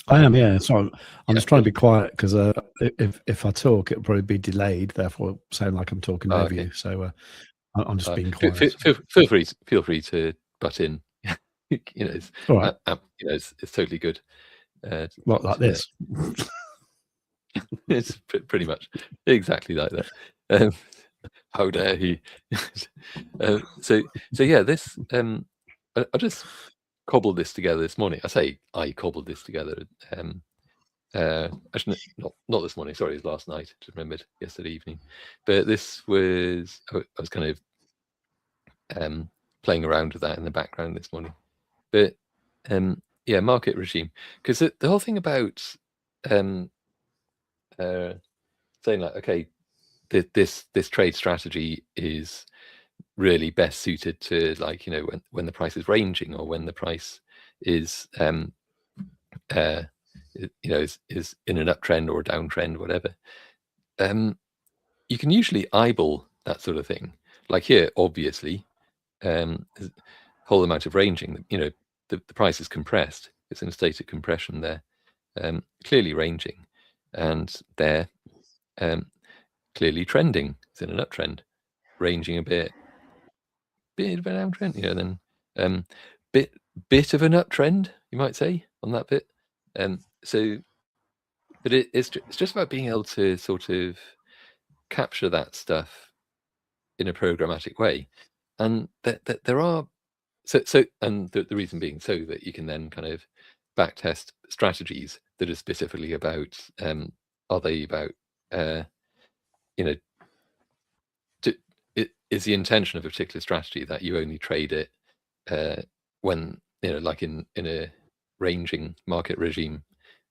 I am, yeah. So I'm just trying to be quiet because if I talk, it'll probably be delayed. Therefore, sound like I'm talking over you. So I'm just being quiet. Feel free to butt in. It's all right. It's totally good. What, like this? It's pretty much exactly like that. How dare he? So yeah, this I just cobbled this together this morning. I say I cobbled this together. Actually, not this morning. Sorry, it was last night. I just remembered yesterday evening. But this was I was kind of playing around with that in the background this morning. But yeah, market regime, because the whole thing about saying like, okay, this trade strategy is really best suited to, like, when the price is ranging, or when the price is is in an uptrend or a downtrend, whatever. You can usually eyeball that sort of thing. Like here, obviously, whole amount of ranging. The price is compressed. It's in a state of compression there. clearly ranging, and they're clearly trending. It's in an uptrend, ranging a bit of an downtrend, then bit of an uptrend, you might say, on that bit. So, but it's just about being able to sort of capture that stuff in a programmatic way, and that there are and the reason being so that you can then kind of backtest strategies that are specifically about are they about is the intention of a particular strategy that you only trade it when like in a ranging market regime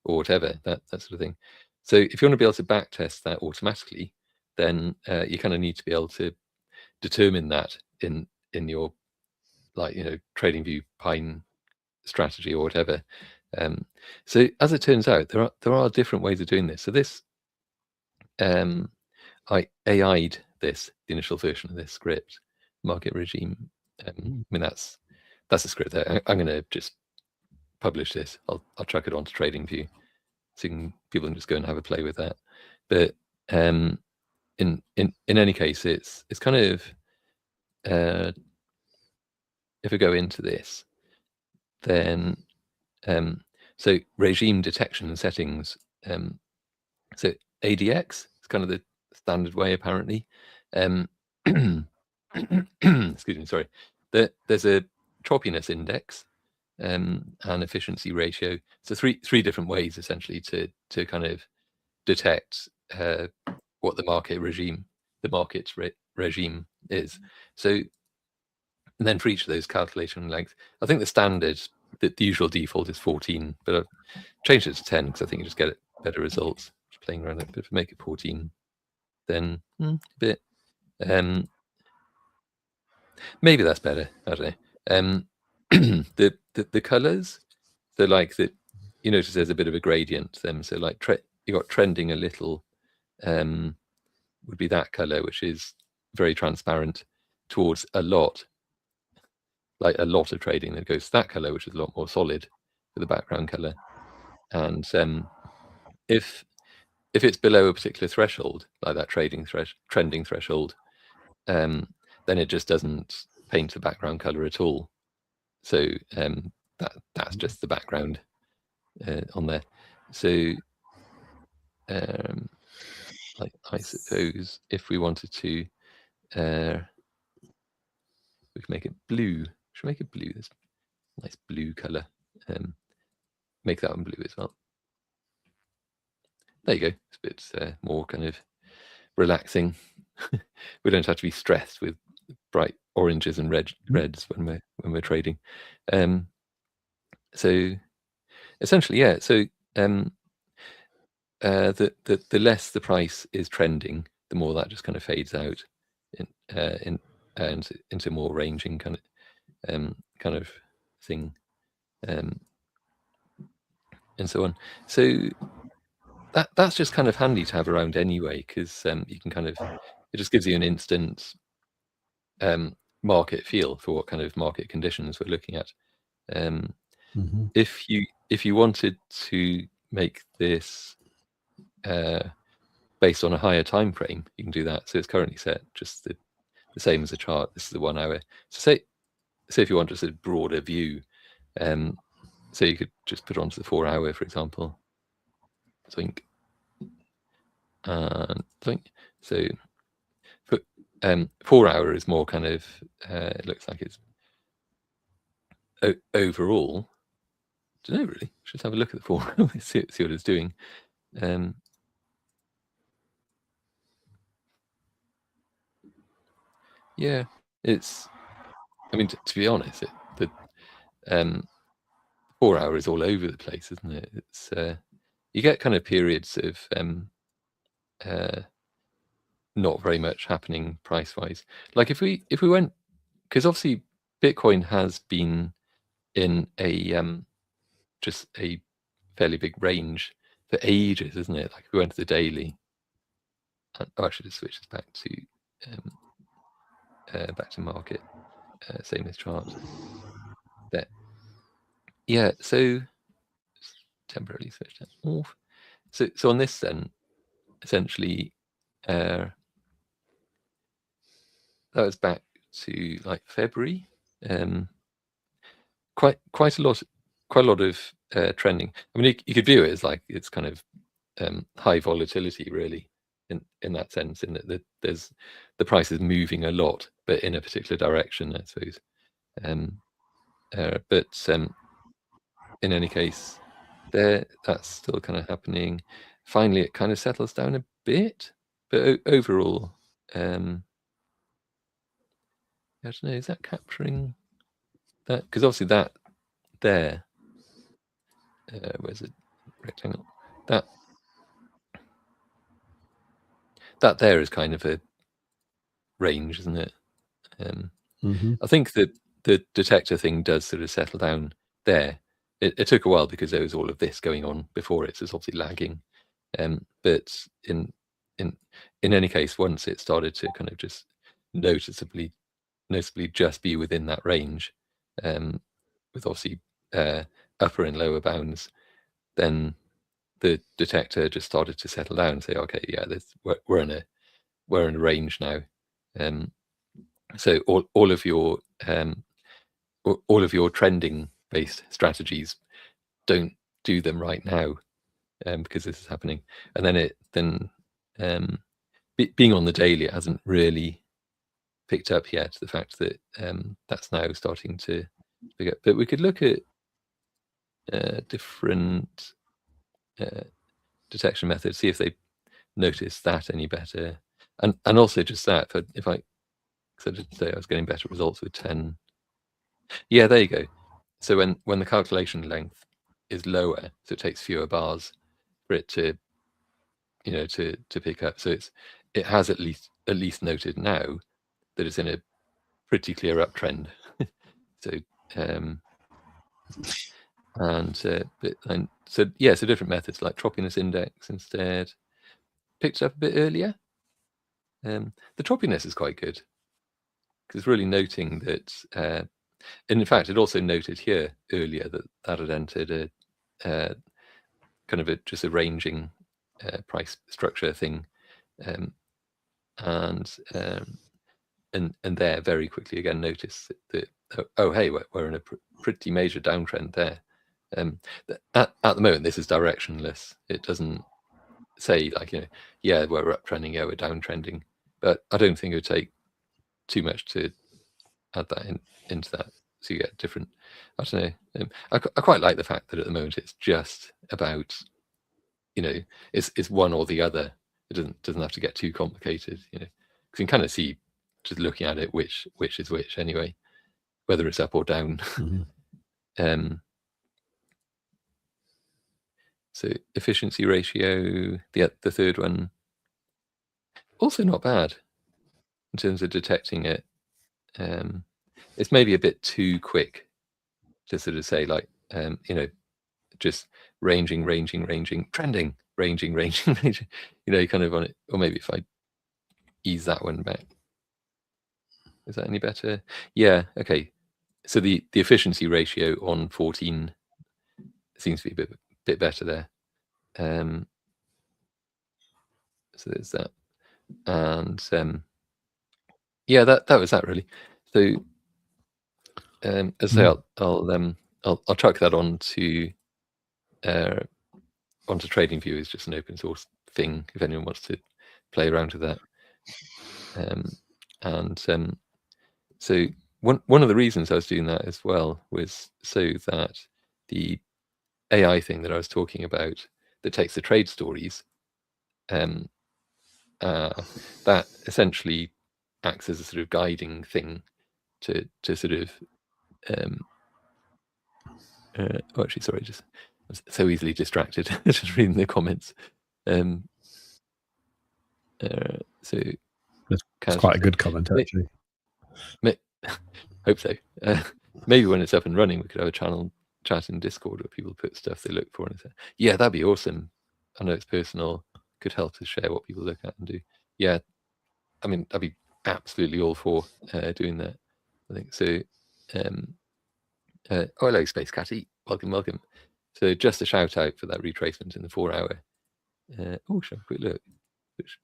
or whatever, that sort of thing. So if you want to be able to backtest that automatically, then you kind of need to be able to determine that in your TradingView Pine strategy or whatever. So as it turns out, there are different ways of doing this. So this I AI'd this, the initial version of this script, market regime. I mean, that's a script that I'm going to just publish this. I'll chuck it onto TradingView, so people can just go and have a play with that. But in any case, it's kind of if we go into this, then so regime detection and settings. So ADX is kind of the standard way, apparently. Excuse me, sorry. There's a choppiness index and efficiency ratio. So three different ways essentially to kind of detect what the market's regime is. So and then for each of those calculation lengths, I think the standard, the usual default is 14, but I've changed it to 10 because I think you just get better results. Just playing around it, but if we make it 14, then a bit. Maybe that's better. I don't know. The colors, so like that, you notice there's a bit of a gradient to them. So like you got trending a little, would be that color, which is very transparent, towards a lot, like a lot of trading that goes to that color, which is a lot more solid for the background color. And if it's below a particular threshold, like that trending threshold, then it just doesn't paint the background color at all. So that's just the background on there. So like I suppose if we wanted to, we can make it blue. Should we make it blue? This nice blue color. Make that one blue as well. There you go. It's a bit more kind of relaxing. We don't have to be stressed with bright oranges and reds when we're trading. So essentially, yeah. So the less the price is trending, the more that just kind of fades out and into more ranging kind of thing, and so on. So that's just kind of handy to have around anyway, because you can kind of, it just gives you an instant market feel for what kind of market conditions we're looking at. If you wanted to make this based on a higher time frame, you can do that. So it's currently set just the same as the chart. This is the 1 hour. So say if you want just a broader view, so you could just put it onto the 4 hour, for example. Think and think. So 4 hour is more kind of it looks like it's overall. I don't know really. Just have a look at the 4 hour, see what it's doing. Yeah, it's. I mean, to be honest, the 4 hour is all over the place, isn't it? It's you get kind of periods of not very much happening price wise. Like if we went, because obviously Bitcoin has been in a just a fairly big range for ages, isn't it? Like if we went to the daily, and I should just switch this back to market, same as chart. There, yeah. So temporarily switch that off. So on this then, essentially, that was back to like February. Quite a lot of trending. I mean, you could view it as like it's kind of high volatility, really, in that sense, in that there's the price is moving a lot, but in a particular direction, I suppose. But in any case, that's still kind of happening. Finally, it kind of settles down a bit, but overall, I don't know, is that capturing that? Because obviously that there, where's it? Rectangle. That there is kind of a range, isn't it? I think that the detector thing does sort of settle down there. It took a while because there was all of this going on before it, so it's obviously lagging. But in any case, once it started to kind of just noticeably just be within that range, with obviously upper and lower bounds, then the detector just started to settle down and say, okay, yeah, we're in a range now. So all of your trending based strategies, don't do them right now, because this is happening. And then being on the daily, it hasn't really picked up yet the fact that that's now starting to pick up. But we could look at different detection methods, see if they notice that any better, and also just that if I did say I was getting better results with 10. Yeah, there you go. So when the calculation length is lower, so it takes fewer bars for it to pick up. So it has at least noted now that it's in a pretty clear uptrend. So so different methods like troppiness index instead picked up a bit earlier. The troppiness is quite good because it's really noting that. And in fact, it also noted here earlier that had entered a kind of just a ranging price structure thing, and there very quickly again notice that oh hey, we're in a pretty major downtrend there. At the moment, this is directionless. It doesn't say like yeah, we're uptrending, yeah, we're downtrending. But I don't think it would take too much to add that into that. So you get different. I don't know. I quite like the fact that at the moment it's just about, it's one or the other. It doesn't have to get too complicated. Because you can kind of see just looking at it which is which anyway, whether it's up or down. So efficiency ratio, the third one, also not bad in terms of detecting it. It's maybe a bit too quick to sort of say like, just ranging, trending, ranging, kind of on it. Or maybe if I ease that one back, is that any better? Yeah, okay. So the efficiency ratio on 14 seems to be a bit better there. So there's that, and yeah, that was that really. So as I say, I'll chuck that onto TradingView as just an open source thing if anyone wants to play around with that. So one of the reasons I was doing that as well was so that the AI thing that I was talking about that takes the trade stories, that essentially acts as a sort of guiding thing to sort of actually, sorry, just I was so easily distracted just reading the comments. So it's quite a good comment actually. Hope so. Maybe when it's up and running, we could have a channel chat in Discord where people put stuff they look for and say, yeah, that'd be awesome. I know it's personal, could help us share what people look at and do. Yeah, I mean, I'd be absolutely all for doing that, I think. So, hello, Space Catty. Welcome. So just a shout out for that retracement in the 4 hour. Oh, should I have a quick look? Which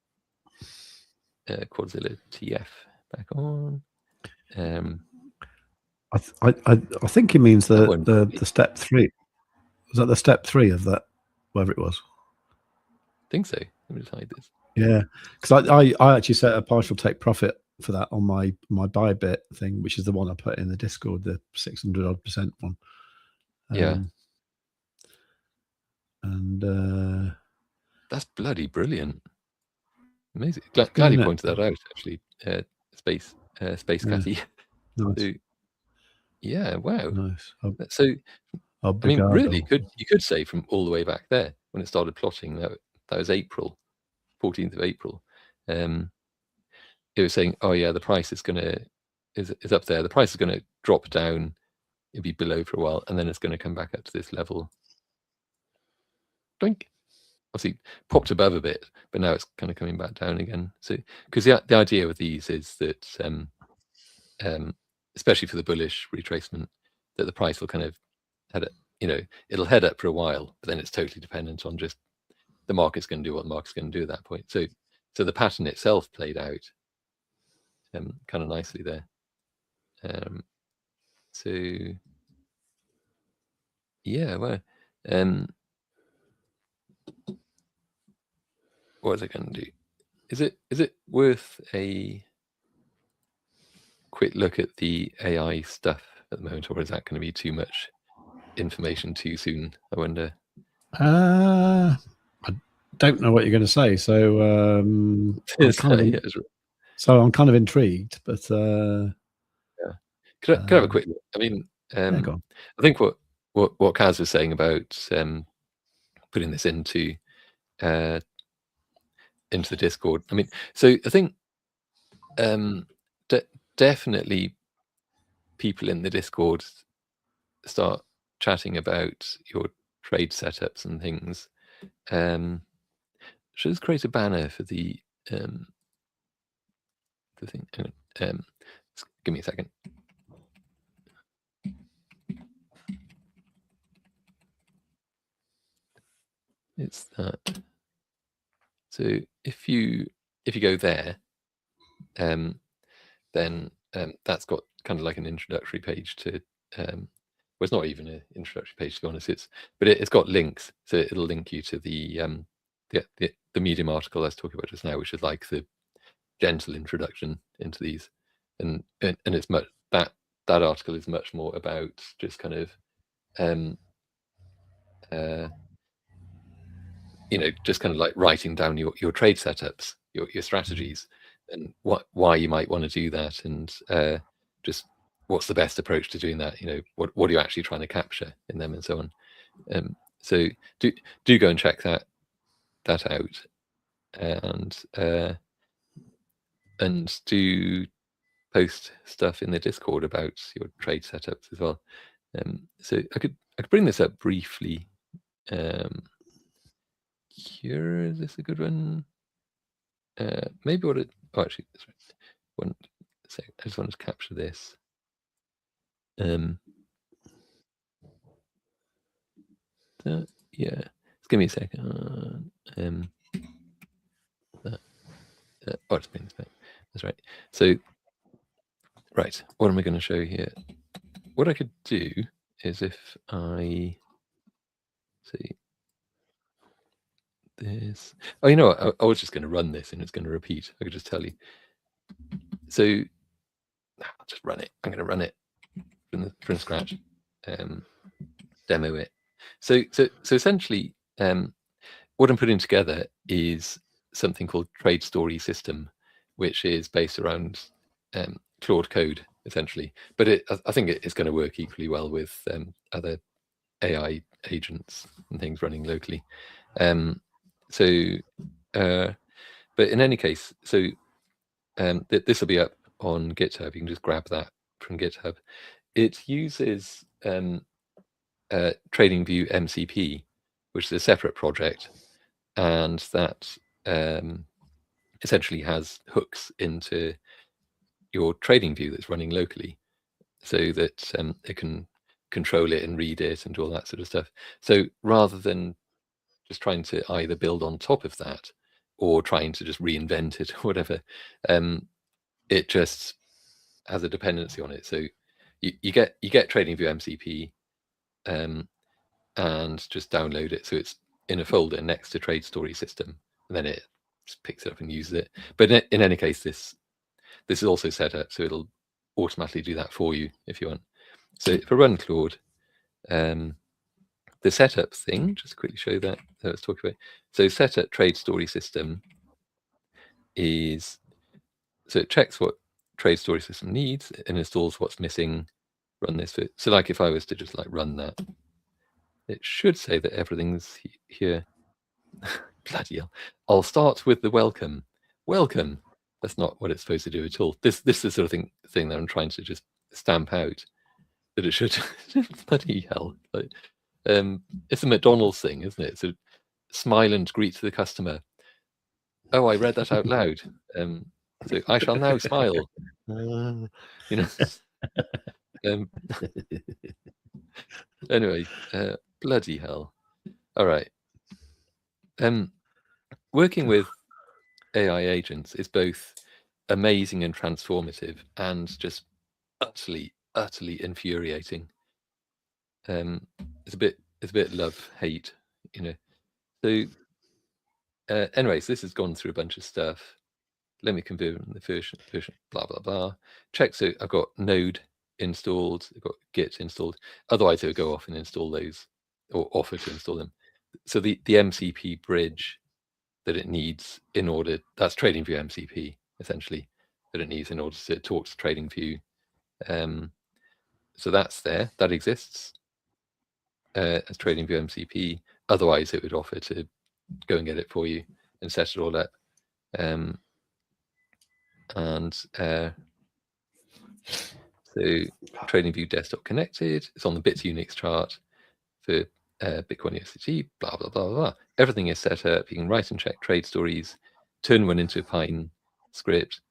Quadzilla TF back on. I think he means That one. the step 3. Was that the step 3 of that, whatever it was? I think so. Let me just hide this. Yeah, because I actually set a partial take profit for that on my ByBit thing, which is the one I put in the Discord, the 600% one. Yeah. And that's bloody brilliant. Amazing. Glad you pointed that out, actually. Space Catty. Nice. So, yeah, wow. Nice. So, I mean, really, you could say from all the way back there when it started plotting, that was April, 14th of April. It was saying, oh yeah, the price is is up there. The price is gonna drop down. It'll be below for a while, and then it's going to come back up to this level. Doink. Obviously popped above a bit, but now it's kind of coming back down again. So, because the idea with these is that, especially for the bullish retracement, that the price will kind of it'll head up for a while, but then it's totally dependent on just the market's going to do what the market's going to do at that point. So the pattern itself played out kind of nicely there. So yeah, well, what is it going to do? Is it worth a quick look at the AI stuff at the moment, or is that going to be too much information too soon? I wonder. I don't know what you're going to say, so I'm kind of intrigued, but yeah. Could I have a quick look? I mean, I think what Kaz was saying about putting this into the Discord. I mean, so I think definitely people in the Discord start chatting about your trade setups and things. Should just create a banner for the thing. Give me a second. It's that. So if you go there, then that's got kind of like an introductory page to. Well, it's not even an introductory page, to be honest. But it's got links, so it'll link you to the Medium article I was talking about just now, which is like the gentle introduction into these, and it's much that article is much more about just kind of just kind of like writing down your trade setups, your strategies, and why you might want to do that, and just what's the best approach to doing that. What are you actually trying to capture in them, and so on. So do go and check that out, and do post stuff in the Discord about your trade setups as well. So I could bring this up briefly. Here, is this a good one? Maybe actually, one second. I just want to capture this. Yeah, just give me a second. It's been this back. That's right. So, right, what am I going to show here? What I could do is if I see this. Oh, you know what? I was just going to run this and it's going to repeat. I could just tell you. So I'll just run it. I'm going to run it from scratch. Demo it. So essentially, what I'm putting together is something called Trade Story System, which is based around Claude Code, essentially. But I think it's going to work equally well with other AI agents and things running locally. But in any case, so this will be up on GitHub. You can just grab that from GitHub. It uses TradingView MCP, which is a separate project, and that essentially has hooks into your TradingView that's running locally, so that it can control it and read it and all that sort of stuff. So rather than just trying to either build on top of that or trying to just reinvent it or whatever, it just has a dependency on it. So you get TradingView MCP and just download it. So it's in a folder next to Trade Story System, and then it just picks it up and uses it. But in any case, this is also set up, so it'll automatically do that for you if you want. So if I run Claude, the setup thing, just quickly show that I was talking about. So setup Trade Story System is, so it checks what Trade Story System needs and installs what's missing. Run this. So like if I was to just like run that, it should say that everything's here. Bloody hell. I'll start with the welcome. Welcome. That's not what it's supposed to do at all. This is the sort of thing that I'm trying to just stamp out. That it should. Bloody hell. Like, it's a McDonald's thing, isn't it? So smile and greet the customer. Oh, I read that out loud. So I shall now smile. You know. Anyway, bloody hell. All right. Working with AI agents is both amazing and transformative, and just utterly infuriating. It's a bit love-hate, you know. So anyways, this has gone through a bunch of stuff. Let me confirm the version, blah blah blah. Check, so I've got Node installed, I've got Git installed. Otherwise it would go off and install those, or offer to install them. So the MCP bridge that it needs in order, that's TradingView MCP essentially, that it needs in order to talk to TradingView. So that's there, that exists as TradingView MCP. Otherwise it would offer to go and get it for you and set it all up. So TradingView desktop connected. It's on the Bitunix chart for Bitcoin USDT, blah, blah, blah, blah. Everything is set up. You can write and check trade stories, turn one into a Pine script,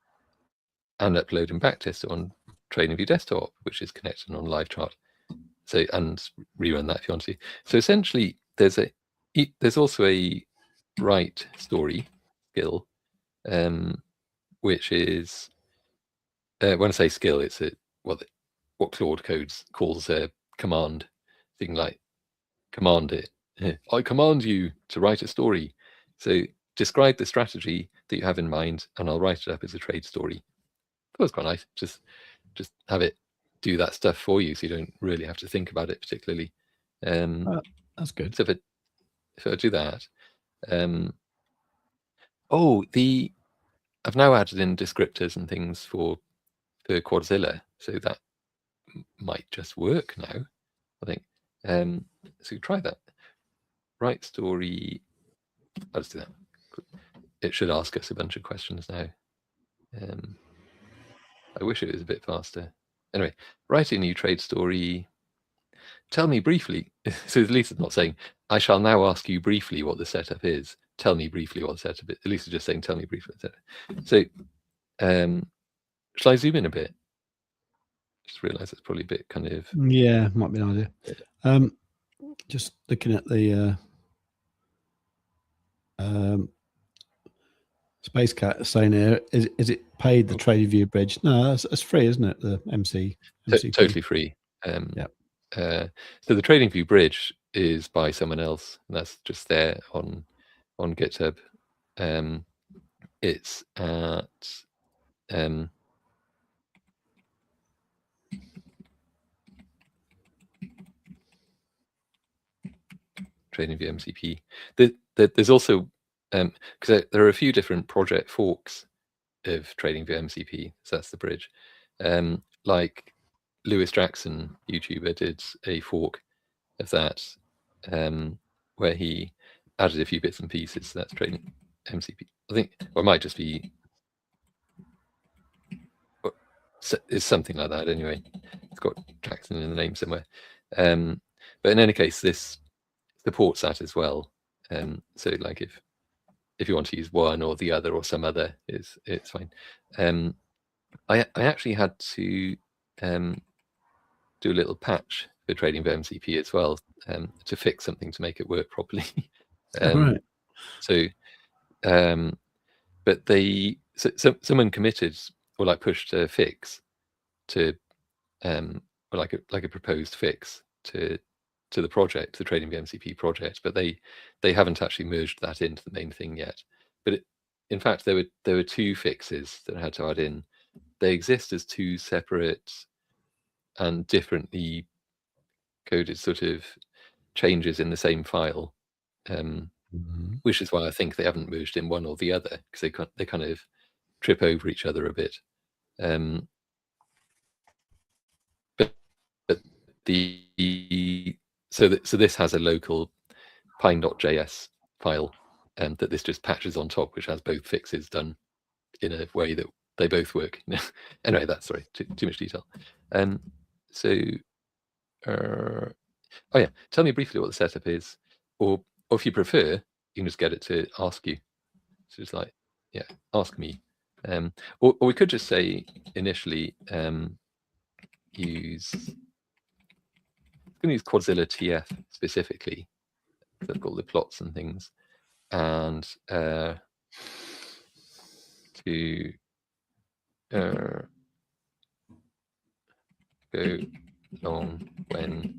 and upload and backtest it on TradingView desktop, which is connected on live chart. So, and rerun that if you want to. So essentially, there's also a write story skill, which is, when I say skill, it's what Claude codes calls a command thing, like command it. I command you to write a story. So describe the strategy that you have in mind, and I'll write it up as a trade story. That was quite nice. Just have it do that stuff for you, so you don't really have to think about it particularly. That's good. So if I do that, I've now added in descriptors and things for Quadzilla, so that might just work now, I think. So try that. Write story. I'll just do that. It should ask us a bunch of questions now. I wish it was a bit faster. Anyway, write a new trade story. Tell me briefly. So at least it's not saying, I shall now ask you briefly what the setup is. Tell me briefly what the setup is. At least it's just saying, tell me briefly what the setup is. So shall I zoom in a bit? Just realise it's probably a bit kind of... Yeah, might be an idea. Just looking at the Space Cat saying here, is it paid, the TradingView bridge? No, that's free, isn't it? The MCP. Totally free. Yeah. So the TradingView bridge is by someone else, and that's just there on GitHub. It's at TradingView MCP. There's also, because there are a few different project forks of TradingView MCP, so that's the bridge. Like Lewis Jackson, YouTuber, did a fork of that, where he added a few bits and pieces. So that's Trading MCP. I think, or it might just be, it's something like that anyway. It's got Jackson in the name somewhere. But in any case, this supports that as well. So like if you want to use one or the other or some other, it's fine. I actually had to do a little patch for trading with MCP as well, to fix something to make it work properly. Right. So, but someone committed or like pushed a fix to, or like a proposed fix to the project, the trading with MCP project, but they haven't actually merged that into the main thing yet. But in fact, there were two fixes that I had to add in. They exist as two separate and differently coded sort of changes in the same file, which is why I think they haven't merged in one or the other, because they kind of trip over each other a bit. But so this has a local pine.js file, that this just patches on top, which has both fixes done in a way that they both work. Anyway, that's sorry, too much detail. Oh yeah, tell me briefly what the setup is, or if you prefer, you can just get it to ask you. So it's like, yeah, ask me. Or we could just say initially, I'm going to use Quadzilla TF specifically. They've got the plots and things, and to go long when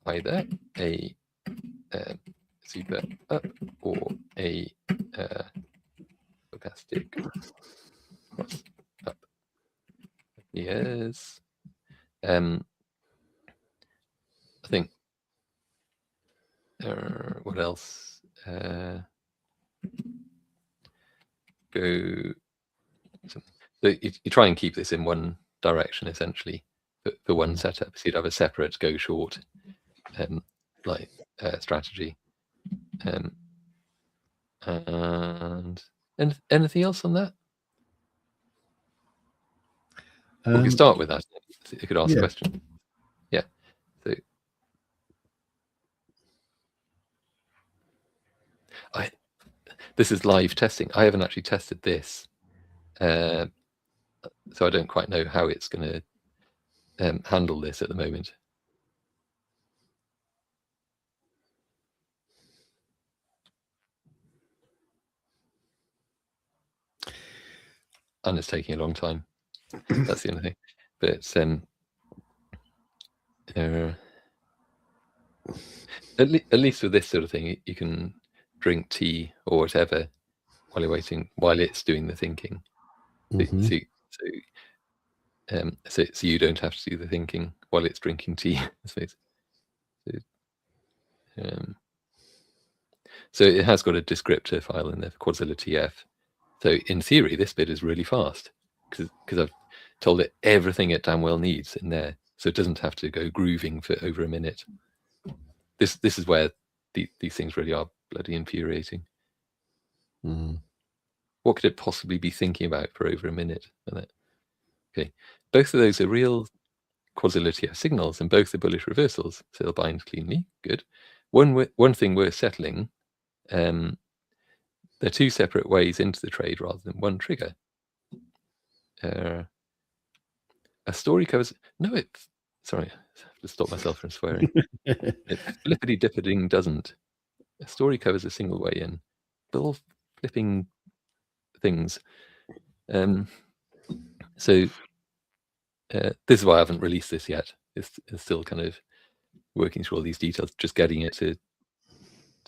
either a super up or a stochastic cross up. Yes. I think what else? So you try and keep this in one direction essentially for one setup. So you'd have a separate go short strategy. And anything else on that? We can start with that. You could ask a question. Yeah. So this is live testing. I haven't actually tested this, so I don't quite know how it's going to handle this at the moment. And it's taking a long time. That's the only thing. But at least with this sort of thing, you can drink tea or whatever while you're waiting, while it's doing the thinking. So you don't have to do the thinking while it's drinking tea, I suppose. So it has got a descriptor file in there for Quadzilla TF. So in theory, this bit is really fast because I've told it everything it damn well needs in there, so it doesn't have to go grooving for over a minute. This is where these things really are bloody infuriating. What could it possibly be thinking about for over a minute? Okay, both of those are real Quadzilla TF signals, and both are bullish reversals, so they'll bind cleanly. Good. One thing worth settling. They're two separate ways into the trade rather than one trigger. A story covers... No, it's... Sorry, I have to stop myself from swearing. Flippity dipping doesn't. A story covers a single way in. Bull flipping things. So this is why I haven't released this yet. It's still kind of working through all these details, just getting it to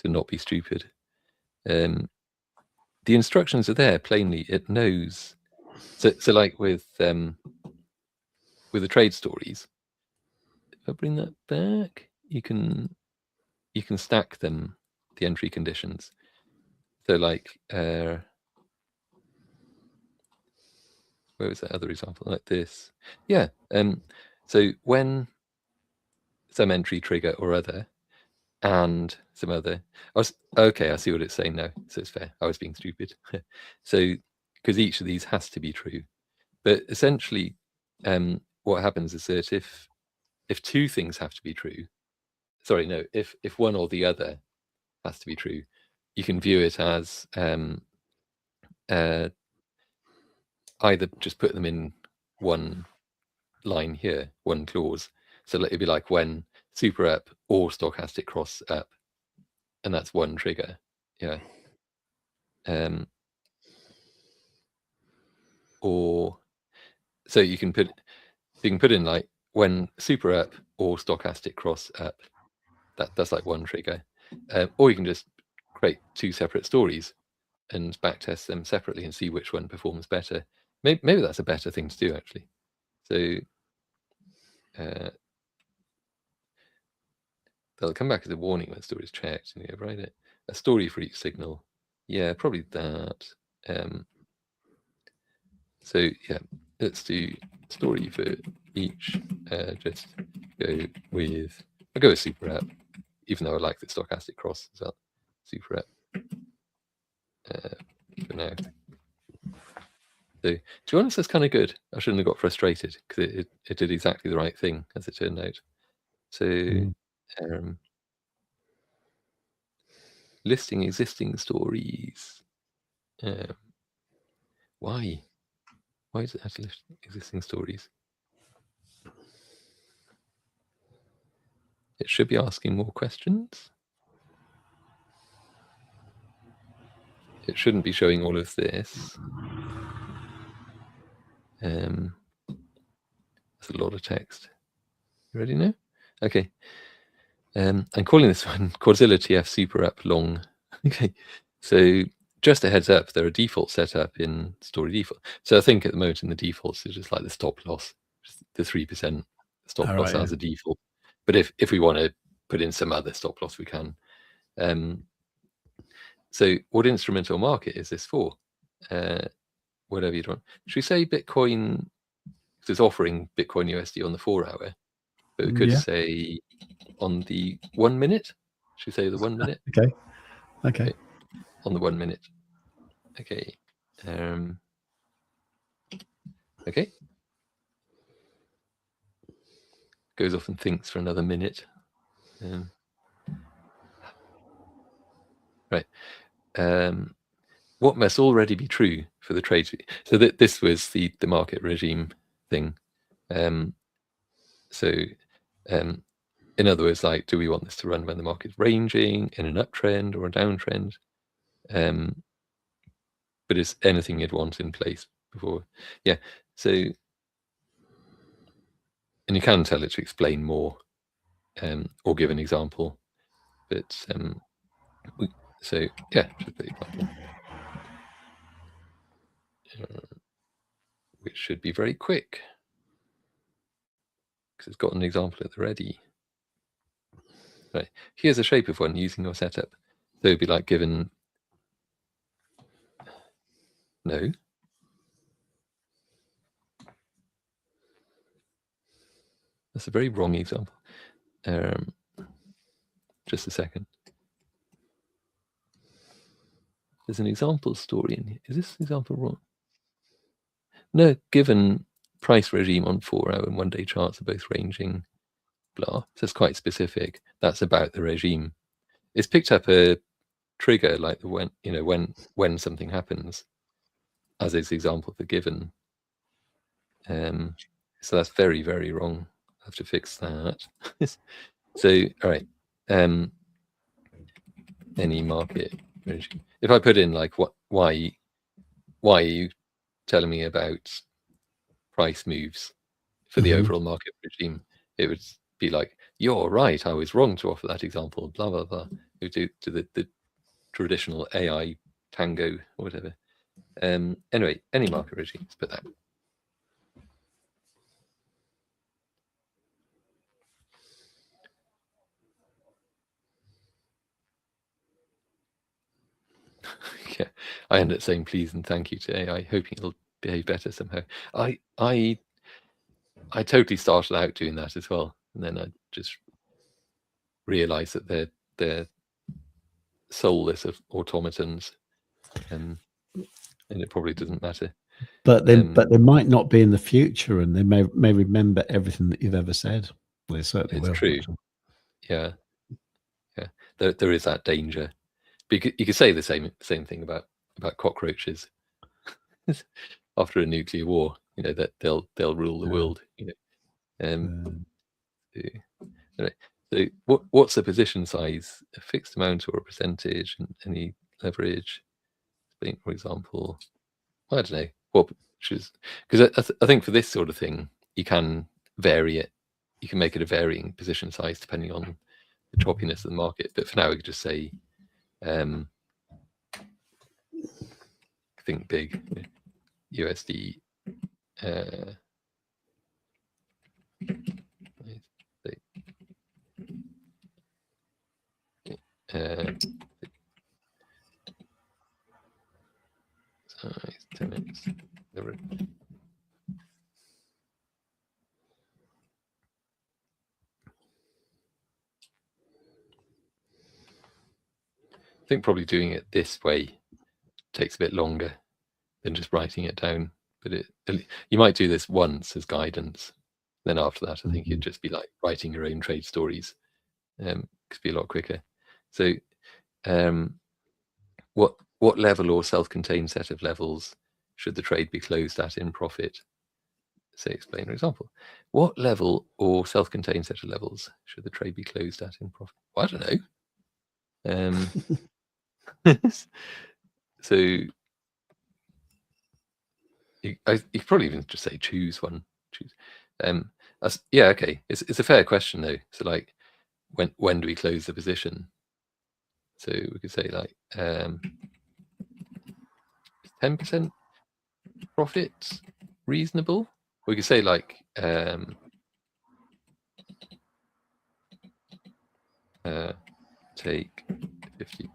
not be stupid. The instructions are there plainly. It knows. So like with the trade stories, if I bring that back, you can stack them, the entry conditions. So like where was that other example? Like this. Yeah. So when some entry trigger or other and some other, okay, I see what it's saying now. So it's fair. I was being stupid. So because each of these has to be true. But essentially, what happens is that if two things have to be true, sorry, no, if one or the other has to be true, you can view it as either just put them in one line here, one clause. So it'd be like when super app or stochastic cross app, and that's one trigger. Yeah. Or so you can put in like when super app or stochastic cross app. That's like one trigger. Or you can just create two separate stories and backtest them separately and see which one performs better. Maybe that's a better thing to do, actually. So they'll come back as a warning when the story is checked, and you override it. A story for each signal. Yeah, probably that. So yeah, let's do story for each. Just go with, I'll go with super app, even though I like the stochastic cross as well. Super app for now. So to be honest, that's kind of good. I shouldn't have got frustrated because it did exactly the right thing, as it turned out. So listing existing stories. Why does it have to list existing stories? It should be asking more questions. It shouldn't be showing all of this. That's a lot of text. You ready now? Okay. I'm calling this one Quadzilla TF Super App Long. Okay. So just a heads up, there are default setup in story default. So I think at the moment in the defaults, it's just like the stop loss, just the 3% stop loss as a default. But if we want to put in some other stop loss, we can. So what instrumental market is this for? Whatever you want. Should we say Bitcoin? Because it's offering Bitcoin USD on the 4 hour, but we could say on the 1 minute. Should we say the 1 minute? Okay. On the 1 minute. Okay. Okay. Goes off and thinks for another minute. Right. What must already be true for the trade? So that this was the market regime thing. In other words, like, do we want this to run when the market's ranging in an uptrend or a downtrend? But is anything you'd want in place before? Yeah. So, and you can tell it to explain more, or give an example. But so yeah, should be example. Which should be very quick because it's got an example at the ready. Right, here's a shape of one using your setup. So it'd be like given. No. That's a very wrong example. Just a second. There's an example story in here. Is this example wrong? No, given price regime on 4 hour and 1 day charts are both ranging, blah. So it's quite specific. That's about the regime. It's picked up a trigger like the when something happens, as is the example for given. So that's very, very wrong. I have to fix that. So all right. Any market regime. If I put in like why are you telling me about price moves for the overall market regime, it would be like, you're right, I was wrong to offer that example, blah blah blah. You do to the traditional AI tango or whatever. Anyway, any market regime, let's put that. Yeah, I end up saying please and thank you to AI, hoping it'll behave better somehow. I totally started out doing that as well, and then I just realized that they're soulless automatons, and it probably doesn't matter. But they might not be in the future, and they may remember everything that you've ever said. Well, they certainly will. It's true. Yeah. There is that danger. But you could say the same thing about cockroaches. After a nuclear war, that they'll rule the world. Anyway, So what's the position size? A fixed amount or a percentage? And any leverage? For example, I don't know what, because I think for this sort of thing you can vary it. You can make it a varying position size depending on the choppiness of the market. But for now, we could just say, think big, USD. Size 10x. I think probably doing it this way takes a bit longer than just writing it down. But you might do this once as guidance. Then after that, I think it'd just be like writing your own trade stories. Could be a lot quicker. So what level or self-contained set of levels should the trade be closed at in profit? Say, explain an example. What level or self-contained set of levels should the trade be closed at in profit? Well, I don't know. So you could probably even just say choose one. Yeah, okay. It's a fair question though. So like, when do we close the position? So we could say like 10% profit reasonable? We could say like take 50.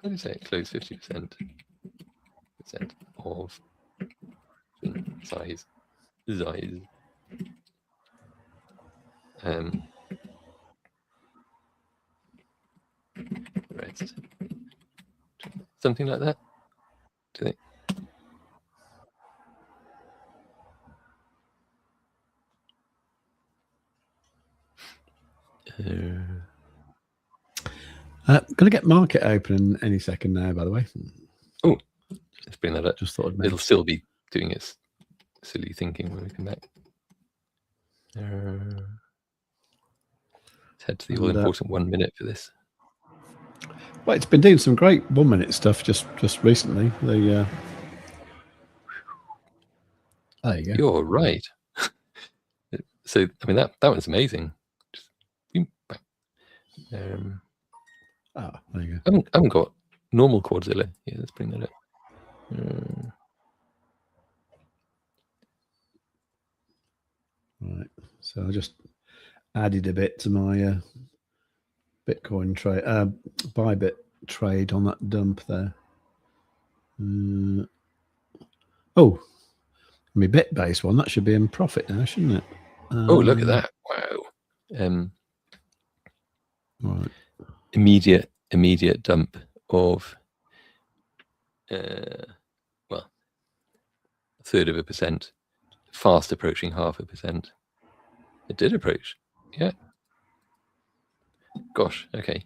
How do you say it? Close 50% of size. Rest. Something like that. Do you think? Gonna get market open any second now, by the way. Oh, let's bring that up. Just thought it'll still be doing its silly thinking when we come back. Let's head to the all important 1 minute for this. Well, it's been doing some great 1 minute stuff just recently. There you go. You're right. So I mean that one's amazing. Just, there you go. I haven't got normal Quadzilla. Yeah, let's bring that up. Right. So I just added a bit to my Bitcoin trade, ByBit trade on that dump there. Oh, my Bitbase one, that should be in profit now, shouldn't it? Oh, look at that! Wow. Right. Immediate dump of well, 1/3%, fast approaching 0.5%. It did approach, yeah. Gosh, okay.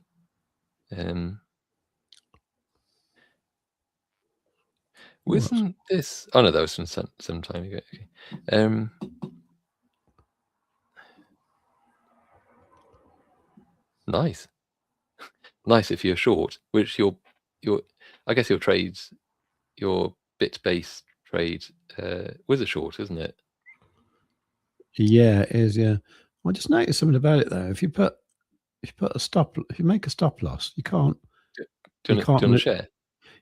Wasn't this? Oh no, that was from some time ago. Okay. Nice. Nice if you're short, which your I guess your trades, your Bitbase trade was a short, isn't it? Yeah, it is. Yeah, I just noticed something about it though. If you make a stop loss, you can't. Do you want to share?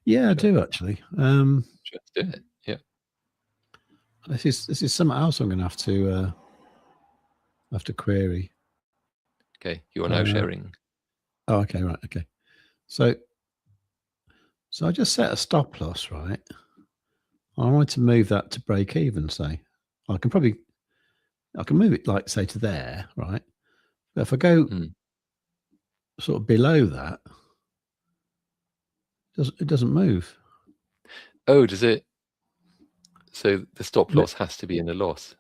Yeah, sure. I do actually. Sure, let's do it. Yeah. This is something else I'm going to have to query. Okay, you are now sharing. Oh, okay, right, okay. So I just set a stop loss, right? I want to move that to break even. Say, I can move it like say to there, right? But if I go sort of below that, it doesn't move. Oh, does it? So the stop loss has to be in a loss.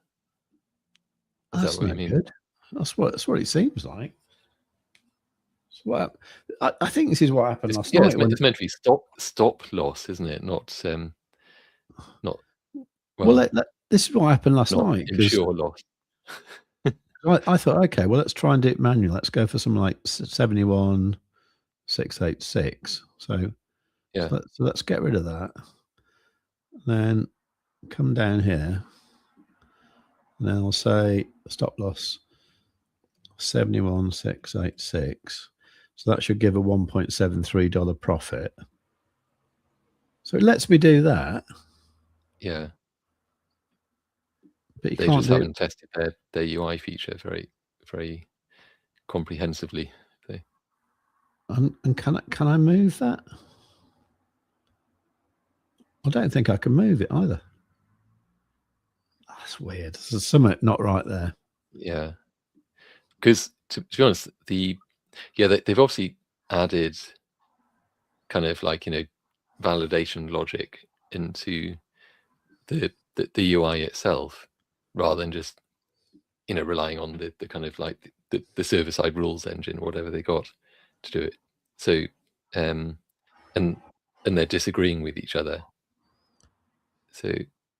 Is that what you mean? Good. That's what it seems like. Well, I think this is what happened last night. It's meant to be stop loss, isn't it? Not well, this is what happened last night. Insure loss. I thought, okay, well, let's try and do it manually. Let's go for something like 71,686. So Yeah. so let's get rid of that. Then come down here. And then I'll say stop loss 71,686. So that should give a $1.73 profit. So it lets me do that. Yeah. But you They can't just do haven't tested their UI feature very, very comprehensively. and can I move that? I don't think I can move it either. That's weird. There's something not right there. Yeah. Because to be honest, they've obviously added kind of like, validation logic into the UI itself, rather than just relying on the kind of like the server side rules engine, whatever they got to do it. So and they're disagreeing with each other. So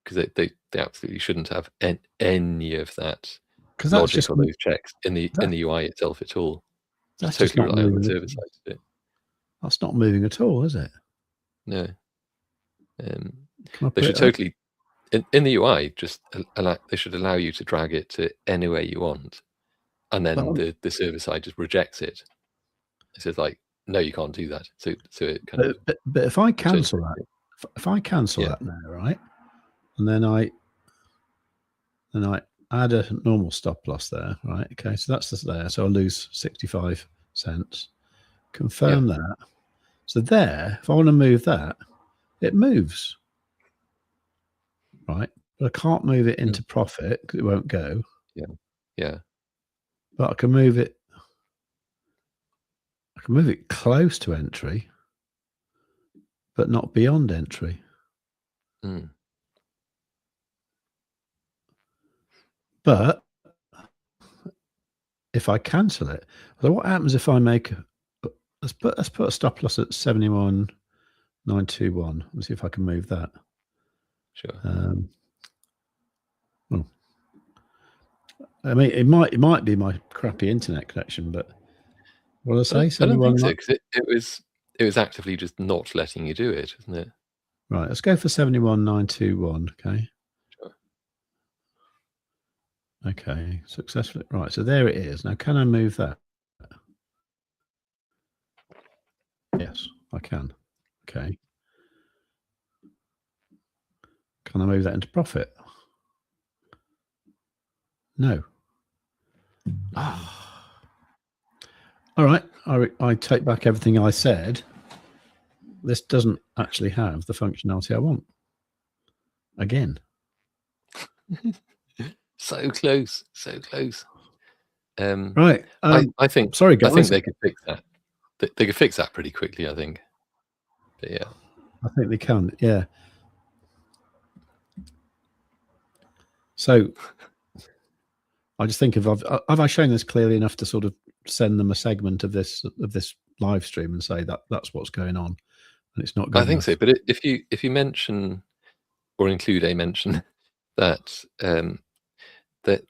because they absolutely shouldn't have any of that logic or those checks in the UI itself at all. That's just totally rely on the moving server side of it. That's not moving at all, is it? No. They should totally in the UI just they should allow you to drag it to anywhere you want, and then the server side just rejects it. It says like, no, you can't do that. So it kind of. But if I cancel that, if I cancel that now, right, and then I add a normal stop loss there, right? Okay, so that's just there. So I'll lose 65 cents. Confirm that. So there, if I want to move that, it moves, right? But I can't move it into profit because it won't go. Yeah. But I can move it. I can move it close to entry, but not beyond entry. But if I cancel it, so what happens if I make? Let's put a stop loss at 71,921. Let's see if I can move that. Sure. Well, I mean, it might be my crappy internet connection, but what did I say? I don't think so, because it was actively just not letting you do it, isn't it? Right. Let's go for 71,921. Okay. Sure. Okay. Successfully. Right. So there it is. Now, can I move that? Yes, I can. Okay. Can I move that into profit? No. All right. I take back everything I said. This doesn't actually have the functionality I want. Again. So close. So close. Right. I think. Sorry, guys. I think they could fix that. They could fix that pretty quickly, I think. But yeah. I think they can. Yeah. So I just think have I shown this clearly enough to sort of send them a segment of this live stream and say that that's what's going on, and it's not good I think enough. so. But if you mention or include a mention that that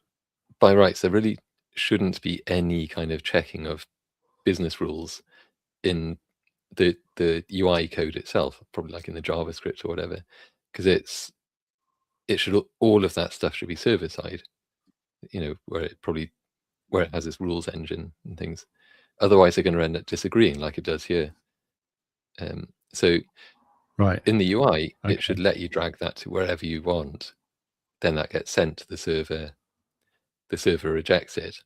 by rights there really shouldn't be any kind of checking of business rules in the UI code itself, probably like in the JavaScript or whatever, because all of that stuff should be server side, where it has this rules engine and things. Otherwise they're going to end up disagreeing like it does here. So right in the UI, it should let you drag that to wherever you want. Then that gets sent to the server. The server rejects it,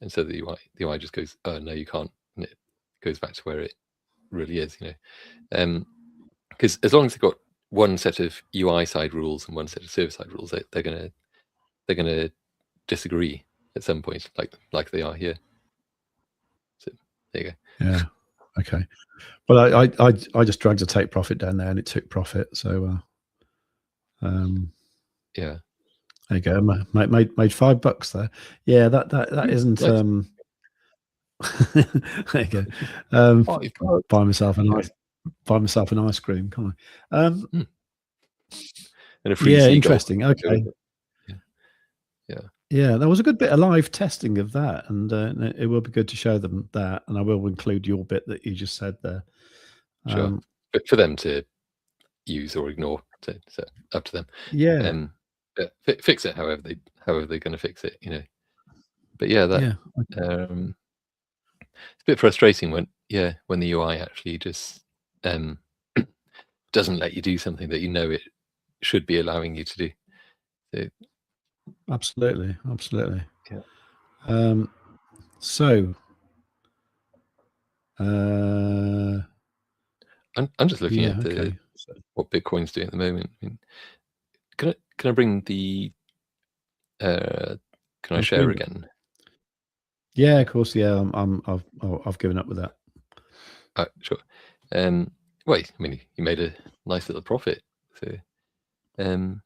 and so the UI just goes, "Oh no, you can't." And it goes back to where it really is, because as long as they've got one set of UI side rules and one set of server side rules, they're gonna disagree at some point, like they are here. So there you go. Yeah. Okay. Well, I just dragged a take profit down there, and it took profit. So, yeah. There you go. Made $5 there. Yeah, that isn't. There you go. Buy myself an ice cream. Can't I? And a free interesting. Okay. Yeah, there was a good bit of live testing of that, and it will be good to show them that. And I will include your bit that you just said there. Sure, but for them to use or ignore, so up to them. Yeah, But fix it however they're going to fix it, you know. But yeah, that yeah, it's a bit frustrating when the UI actually just doesn't let you do something that you know it should be allowing you to do. So, absolutely. yeah. So, I'm just looking yeah, at okay. what Bitcoin's doing at the moment. I mean, can I bring the can I share again? Yeah, of course. Yeah, I've given up with that. Sure. Well, I mean, you made a nice little profit. So, I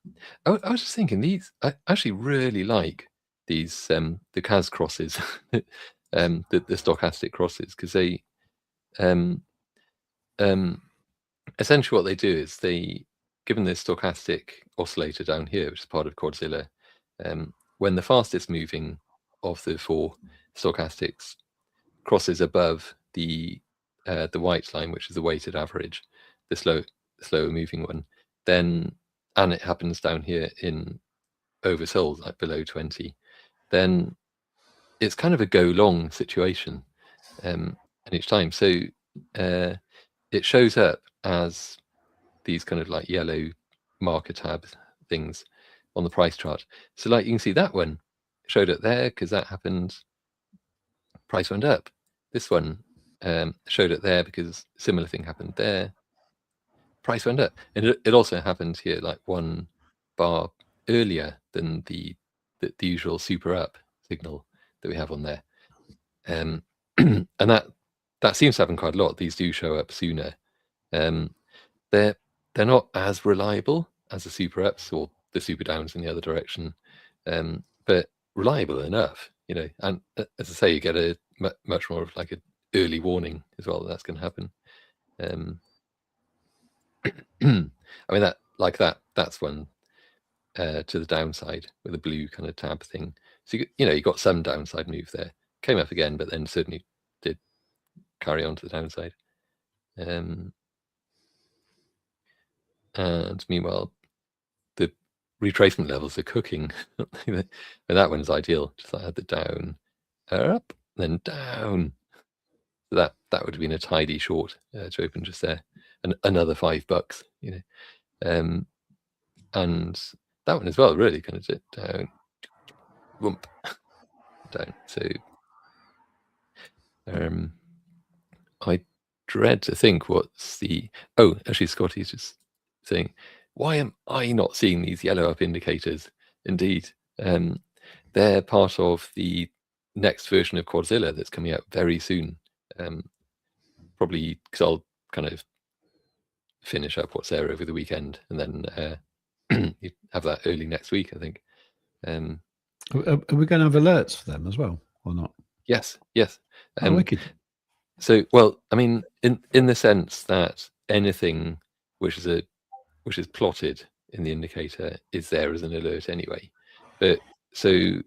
was just thinking these. I actually really like these the CAS crosses, the stochastic crosses, because they essentially what they do is given the stochastic oscillator down here, which is part of Quadzilla, when the fastest moving of the 4 stochastics crosses above the white line, which is the weighted average, the slower moving one, then, and it happens down here in oversold, like below 20, then it's kind of a go long situation, and each time. So it shows up as these kind of like yellow marker tab things on the price chart. So like you can see that one showed up there because that happened, price went up. This one showed it there because similar thing happened there, price went up. And it also happened here like 1 bar earlier than the usual super up signal that we have on there. And that seems to happen quite a lot. These do show up sooner. They're not as reliable as the super ups or the super downs in the other direction, but reliable enough, you know. And as I say, you get a much more of like an early warning as well that's going to happen. I mean that's one to the downside with a blue kind of tab thing. So you got some downside move there. Came up again, but then certainly did carry on to the downside. And meanwhile, the retracement levels are cooking. And that one's ideal. Just like had the down, up, then down. So that would have been a tidy short to open just there, and another $5, you know. And that one as well, really kind of down, whoomp, down. So I dread to think what's the. Oh, actually, Scotty's just saying, why am I not seeing these yellow up indicators? Indeed, they're part of the next version of Quadzilla that's coming out very soon. Probably because I'll kind of finish up what's there over the weekend, and then you have that early next week, I think. Are we going to have alerts for them as well, or not? Yes. Wicked. So, well, I mean, in the sense that anything which is plotted in the indicator is there as an alert anyway. But so,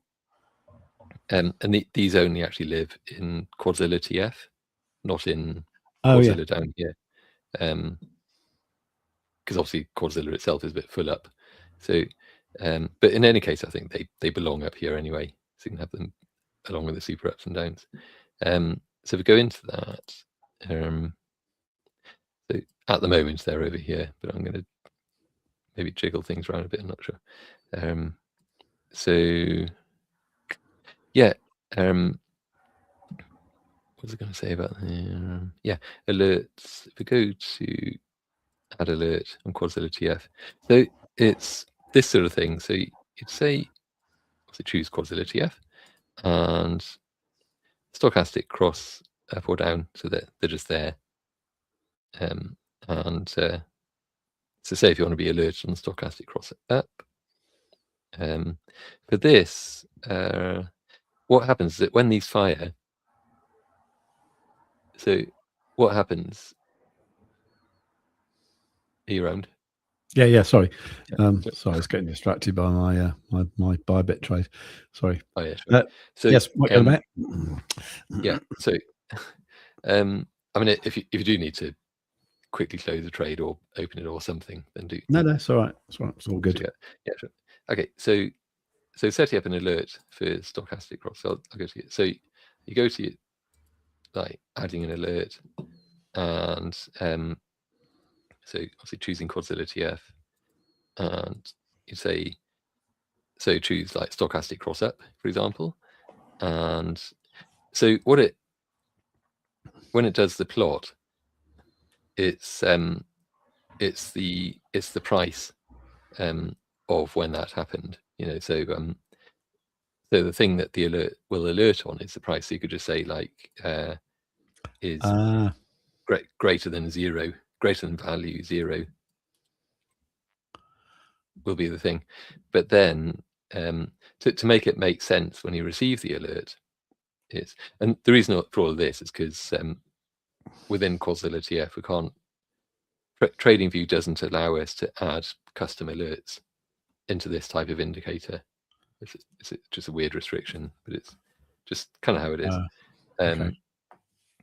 and these only actually live in Quadzilla TF, not in Quadzilla down here. Because obviously Quadzilla itself is a bit full up. So, but in any case, I think they belong up here anyway. So you can have them along with the super ups and downs. So if we go into that, so at the moment they're over here, but I'm going to maybe jiggle things around a bit. I'm not sure. So yeah, what was I going to say about yeah, alerts? If we go to add alert on Quadzilla TF, so it's this sort of thing. So you'd say, so choose Quadzilla TF and stochastic cross up or down, so that they're just there. And so say if you want to be alerted on the stochastic cross up. For this, what happens is that when these fire, so what happens? Are you around? Yeah. Sorry. Yeah. Sorry, I was getting distracted by my my ByBit trade. Sorry. Oh yeah, sure. So yes, what you about? yeah. So I mean, if you do need to quickly close a trade or open it or something, then do. No, it's all right. It's all right. It's all good. Yeah, sure. Okay, so setting up an alert for stochastic cross. I'll go to it. So you go to like adding an alert, and so obviously choosing Quadzilla TF, and you say, so choose like stochastic cross up, for example, and so when it does the plot, it's the price of when that happened. So the thing that the alert will alert on is the price. So you could just say like is greater than 0, greater than value 0 will be the thing. But then to make it make sense when you receive the alert is, and the reason for all of this is because within Quadzilla TF we can't, TradingView doesn't allow us to add custom alerts into this type of indicator. It's just a weird restriction, but it's just kind of how it is. Okay.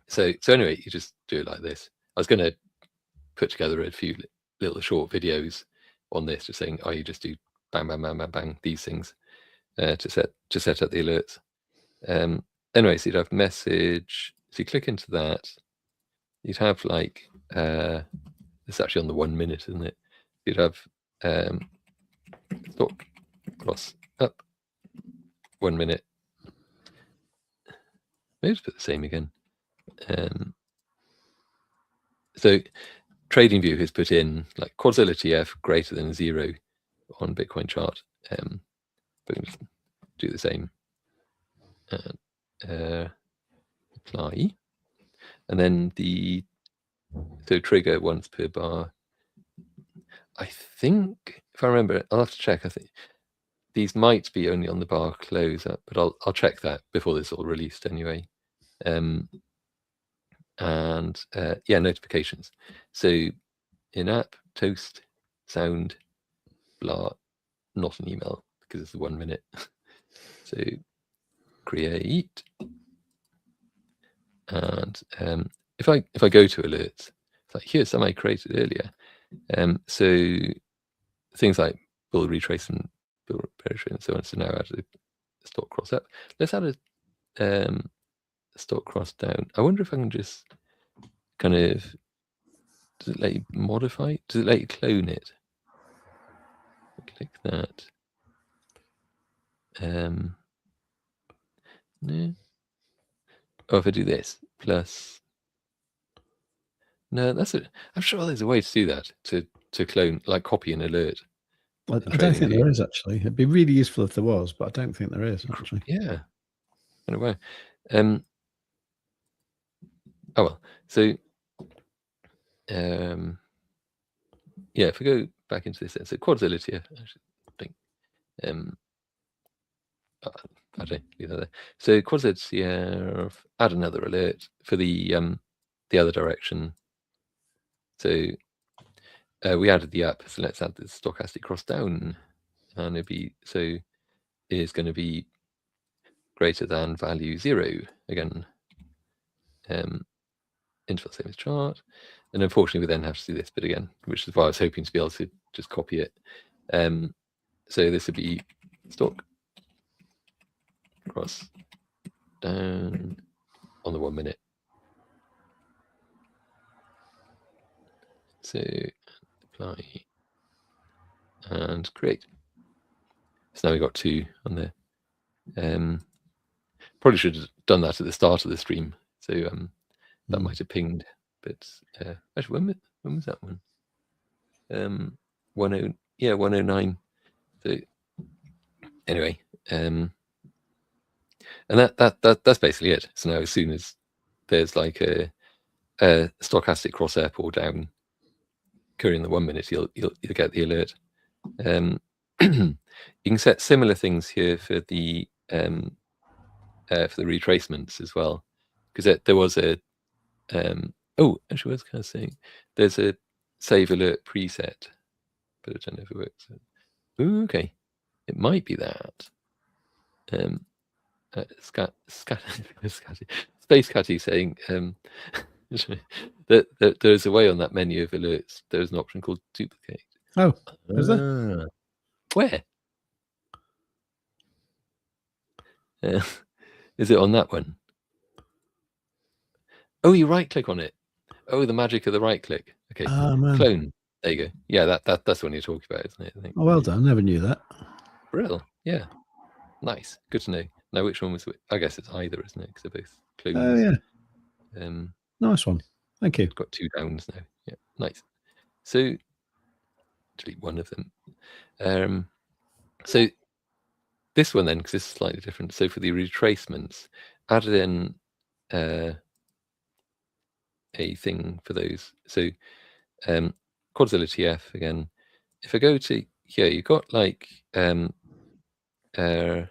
So anyway, you just do it like this. I was going to put together a few little short videos on this, just saying, you just do bang, bang, bang, bang, bang, these things to set up the alerts. Anyway, so you'd have message. So you click into that. You'd have like it's actually on the 1 minute, isn't it? You'd have stock cross up 1 minute. Maybe just put the same again. So TradingView has put in like Quadzilla TF greater than 0 on Bitcoin chart. But we can just do the same. Apply, and then so trigger once per bar. I think, if I remember, I'll have to check. I think these might be only on the bar close up, but I'll check that before this is all released anyway. And yeah, notifications. So in-app, toast, sound, blah, not an email because it's 1 minute. So create, and if I go to alerts, it's like here's some I created earlier. So things like bull retrace and bull reparation and so on. So now add a stock cross up. Let's add a stock cross down. I wonder if I can just kind of, does it let you modify? Does it let you clone it? Click that. No. Oh, if I do this plus, no, that's it. I'm sure there's a way to do that, to clone, like copy an alert. I don't think there is, actually. It'd be really useful if there was, but I don't think there is, actually. Yeah. Anyway, oh well. So yeah, if we go back into this, so Quadzilla here, I think. I don't leave that there. So Quadzilla here, add another alert for the other direction. So we added the up, so let's add the stochastic cross down, and it'd be, so is going to be greater than value 0 again. Interval same as chart, and unfortunately we then have to do this bit again, which is why I was hoping to be able to just copy it. So this would be stock cross down on the 1 minute. So apply and create. So now we've got 2 on there. Probably should have done that at the start of the stream, so that might have pinged. But actually, when was that one? 109. So anyway, and that's basically it. So now, as soon as there's like a stochastic cross up or down occurring in the 1 minute, you'll get the alert. You can set similar things here for the retracements as well, because there was a oh, actually, I was kind of saying there's a save alert preset but I don't know if it works. Ooh, okay, it might be that. Space Catty saying that there's a way on that menu of alerts. There's an option called duplicate. Oh, is there? Where? Is it on that one? Oh, you right click on it. Oh, the magic of the right click. Okay, clone. There you go. Yeah, that's the one you're talking about, isn't it? I think. Oh, well done. Never knew that. Brill. Yeah. Nice. Good to know. Now, which one was which? I guess it's either, isn't it? Because they're both clones. Oh, yeah. Nice one. Thank you. Got 2 downs now. Yeah, nice. So, delete one of them. So this one then, because this is slightly different. So for the retracements, added in a thing for those. So Quadzilla TF again. If I go to here, you've got like bear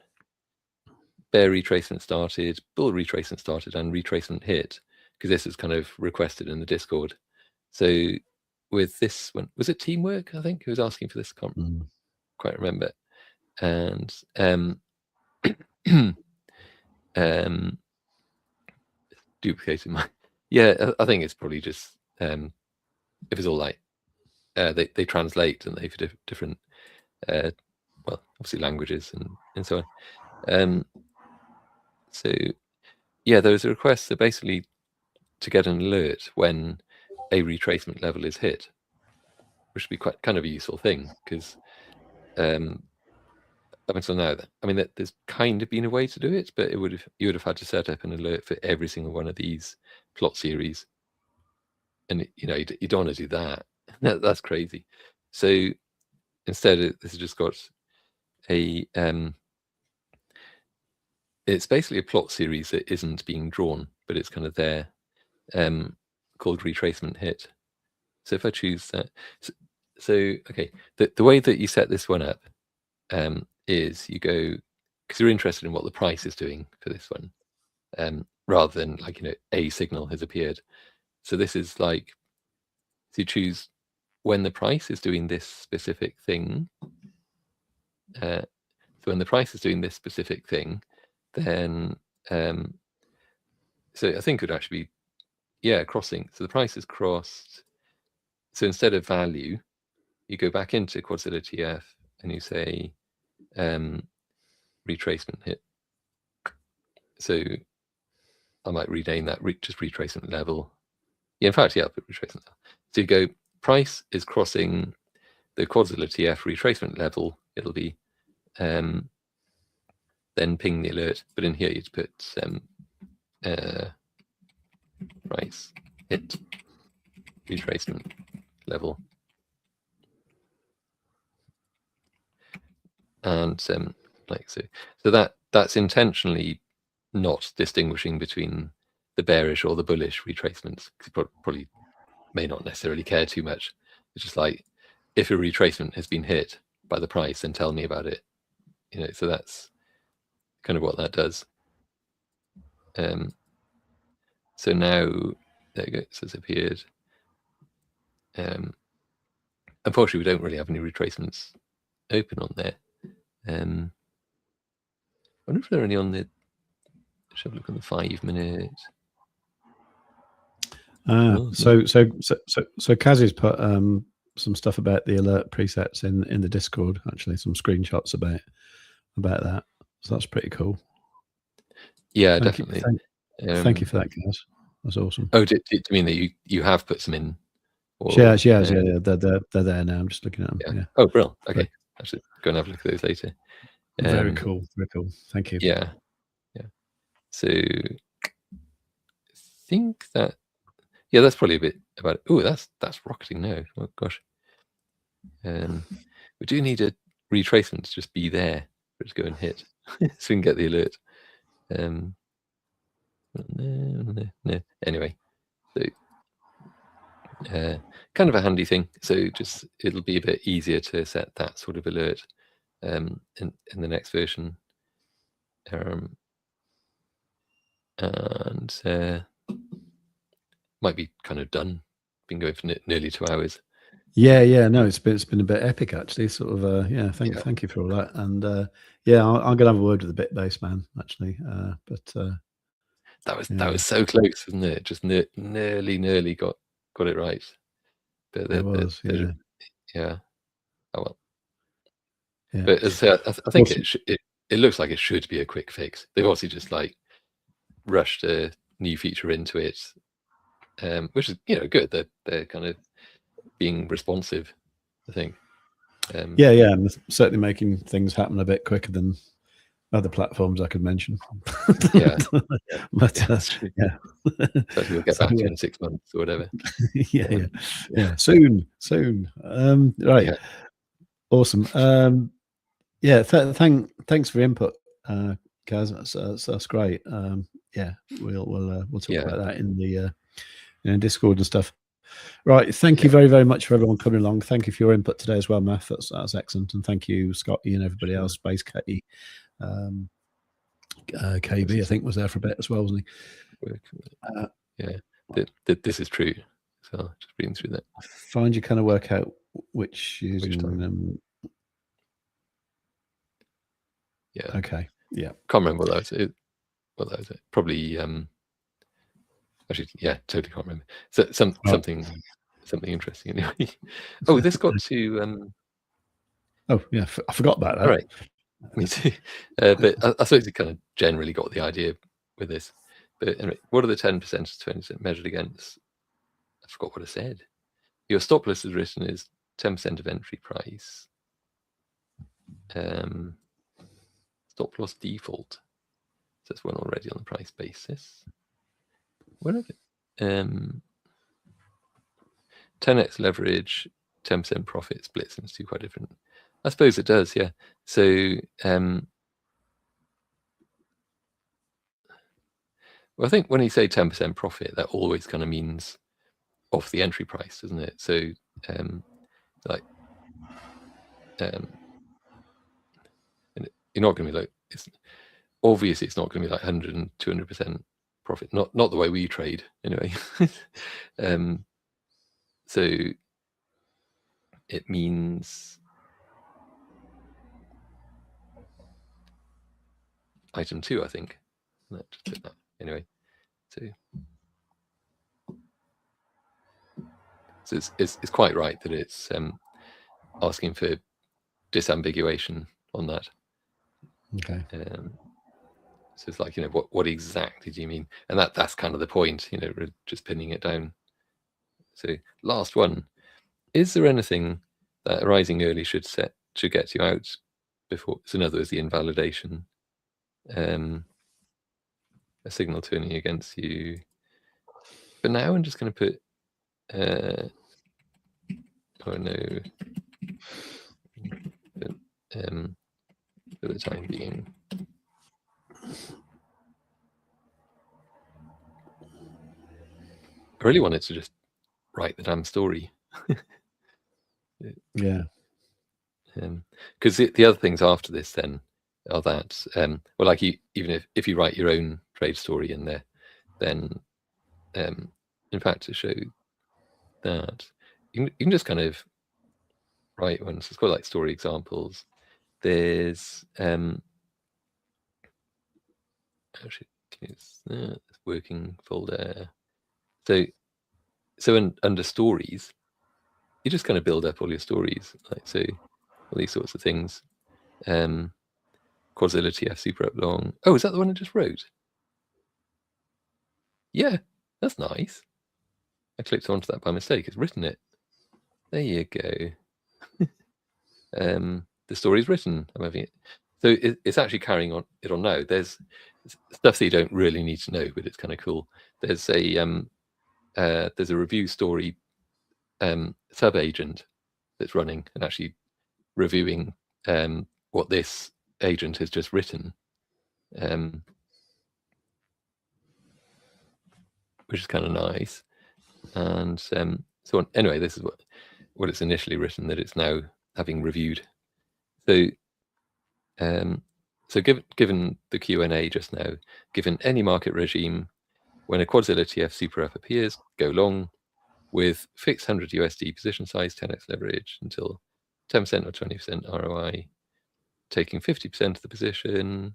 retracement started, bull retracement started, and retracement hit, because this is kind of requested in the Discord. So with this one, was it Teamwork? I think who was asking for this. Can't quite remember. And duplicating my. Yeah, I think it's probably just if it's all like they translate and they for different well, obviously languages and so on. So yeah, there was a request that basically to get an alert when a retracement level is hit, which would be quite kind of a useful thing, because up until now, I mean, there's kind of been a way to do it, but you would have had to set up an alert for every single one of these plot series, and you don't want to do that. That's crazy. So instead, this has just got a it's basically a plot series that isn't being drawn, but it's kind of there, called retracement hit. So if I choose that, so okay, the way that you set this one up is you go, because you're interested in what the price is doing for this one, rather than like a signal has appeared. So this is like, so you choose when the price is doing this specific thing. So when the price is doing this specific thing, then so I think it would actually be crossing. So the price is crossed. So instead of value, you go back into Quadzilla TF and you say retracement hit. So I might rename that just retracement level. Yeah, in fact, I'll put retracement level. So you go, price is crossing the Quadzilla TF retracement level. It'll be then ping the alert. But in here, you'd put price hit retracement level. And like so that's intentionally not distinguishing between the bearish or the bullish retracements, because you probably may not necessarily care too much. It's just like, if a retracement has been hit by the price, then tell me about it. So that's kind of what that does. So now there you go. So it's appeared. Unfortunately, we don't really have any retracements open on there. I wonder if there are any on the. Let's have a look on the 5-minute. So Kazzy's put some stuff about the alert presets in the Discord. Actually, some screenshots about that. So that's pretty cool. Yeah, definitely. Thank you for that, Kaz. That's awesome. Oh, do you mean that you have put some in? Or, yeah. They're there now. I'm just looking at them. Yeah. Oh, brilliant. Okay, I should go and have a look at those later. Very cool. Very cool. Thank you. Yeah. So I think that that's probably a bit about it. Oh, that's rocketing now. Oh gosh. We do need a retracement to just be there for it to go and hit, so we can get the alert. No. Anyway, so kind of a handy thing. So just it'll be a bit easier to set that sort of alert in the next version. And might be kind of done. Been going for nearly 2 hours. Yeah. No, it's been a bit epic actually. Sort of. Yeah. Thank you for all that. And yeah, I'm gonna have a word with the Bitbase man actually. That was Yeah. so close, wasn't it? Just nearly got it right. But It was. Yeah. yeah. Oh well. Yeah. But as I say, I think Awesome. it looks like it should be a quick fix. They've obviously just like rushed a new feature into it, which is good. They're kind of being responsive, I think. Yeah. And certainly making things happen a bit quicker than other platforms I could mention. Yeah. But That's true. yeah. So we'll get back to you in 6 months or whatever. Yeah. Soon. Right. Yeah. Awesome. Yeah. Thanks for your input, Kaz. That's great. Yeah. We'll talk about that in the Discord and stuff. Right. Thank you very, very much for everyone coming along. Thank you for your input today as well, Maff. That's excellent. And thank you, Scott, and everybody else. Space Katie, KB, I think, was there for a bit as well, wasn't he? Yeah. This is true. So just reading through that. I find you kind of work out which using them. Yeah. Okay. Yeah. Can't remember what that was. What that was. Probably. Actually, yeah, totally can't remember. So something interesting anyway. Oh, this got to. Oh yeah, I forgot about that. All right, me too. But I suppose it kind of generally got the idea with this. But anyway, what are the 10% to 20% measured against? I forgot what I said. Your stop loss is written as 10% of entry price. Stop loss default. So that's one already on the price basis. Where is it? 10x leverage, 10% profit splits into two quite different. I suppose it does, yeah. So well, I think when you say 10% profit, that always kind of means off the entry price, doesn't it? So like you're not going to be like, it's obviously it's not going to be like 100 and 200% profit, not the way we trade anyway. So it means item 2, I think. Just put that anyway. So it's quite right that it's asking for disambiguation on that. Okay. So it's like, what exactly do you mean? And that's kind of the point, we're just pinning it down. So last one, is there anything that rising early should get you out before? So in other words, the invalidation, a signal turning against you. But now I'm just going to put, oh no, for the time being. I really wanted to just write the damn story. Yeah. Because the other things after this then are that, well, like even if you write your own trade story in there, then in fact to show that you can just kind of write ones. It's called like story examples. There's actually it's working folder. So under stories, you just kind of build up all your stories, like so all these sorts of things. Quadzilla TF super up long. Oh, is that the one I just wrote? Yeah, that's nice. I clicked onto that by mistake. It's written it. There you go. The story's written. I'm having it. So it's actually carrying on now. There's stuff that you don't really need to know, but it's kind of cool. There's a review story sub agent that's running and actually reviewing what this agent has just written, which is kind of nice. And so anyway, this is what it's initially written that it's now having reviewed. So given the Q&A just now, given any market regime, when a Quadzilla TF super up appears, go long. with fixed 100 USD position size, 10x leverage until 10% or 20% ROI, taking 50% of the position,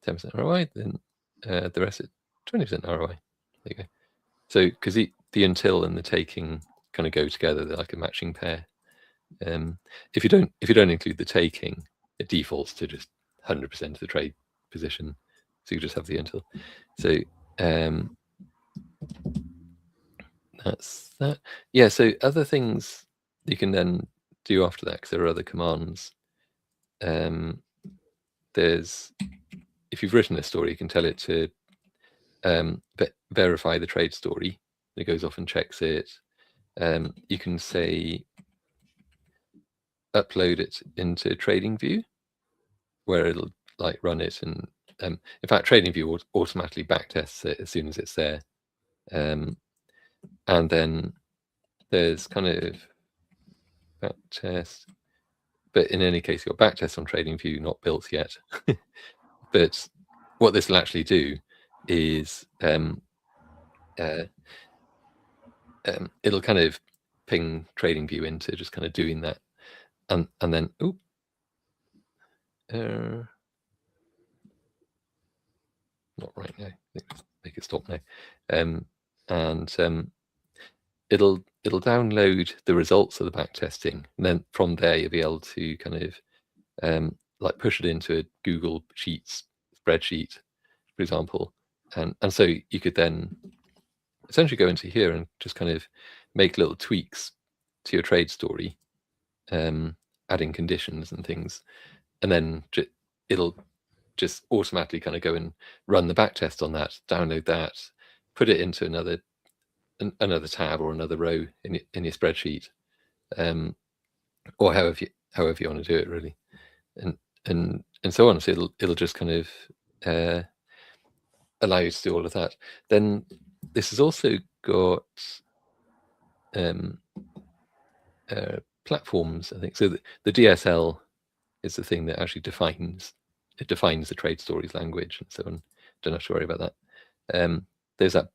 10% ROI, then the rest at 20% ROI. There you go. So because the until and the taking kind of go together, they're like a matching pair. If you don't include the taking, it defaults to just 100% of the trade position. So you just have the until. So that's that. Yeah, so other things you can then do after that, because there are other commands. There's, if you've written a story, you can tell it to verify the trade story. It goes off and checks it. You can say upload it into TradingView, where it'll like run it, and in fact TradingView will automatically backtests it as soon as it's there. And then there's kind of backtest, but in any case your backtest on TradingView not built yet. But what this will actually do is it'll kind of ping TradingView into just kind of doing that, and then not right now. Make it stop now. And it'll download the results of the backtesting, and then from there you'll be able to kind of like push it into a Google Sheets spreadsheet, for example, and so you could then essentially go into here and just kind of make little tweaks to your trade story, adding conditions and things, and then it'll just automatically kind of go and run the backtest on that, download that, put it into another tab or another row in your spreadsheet, or however you want to do it, really, and so on. So it'll just kind of allow you to do all of that. Then this has also got platforms, I think. So the DSL is the thing that actually defines the trade stories language and so on. Don't have to worry about that. There's that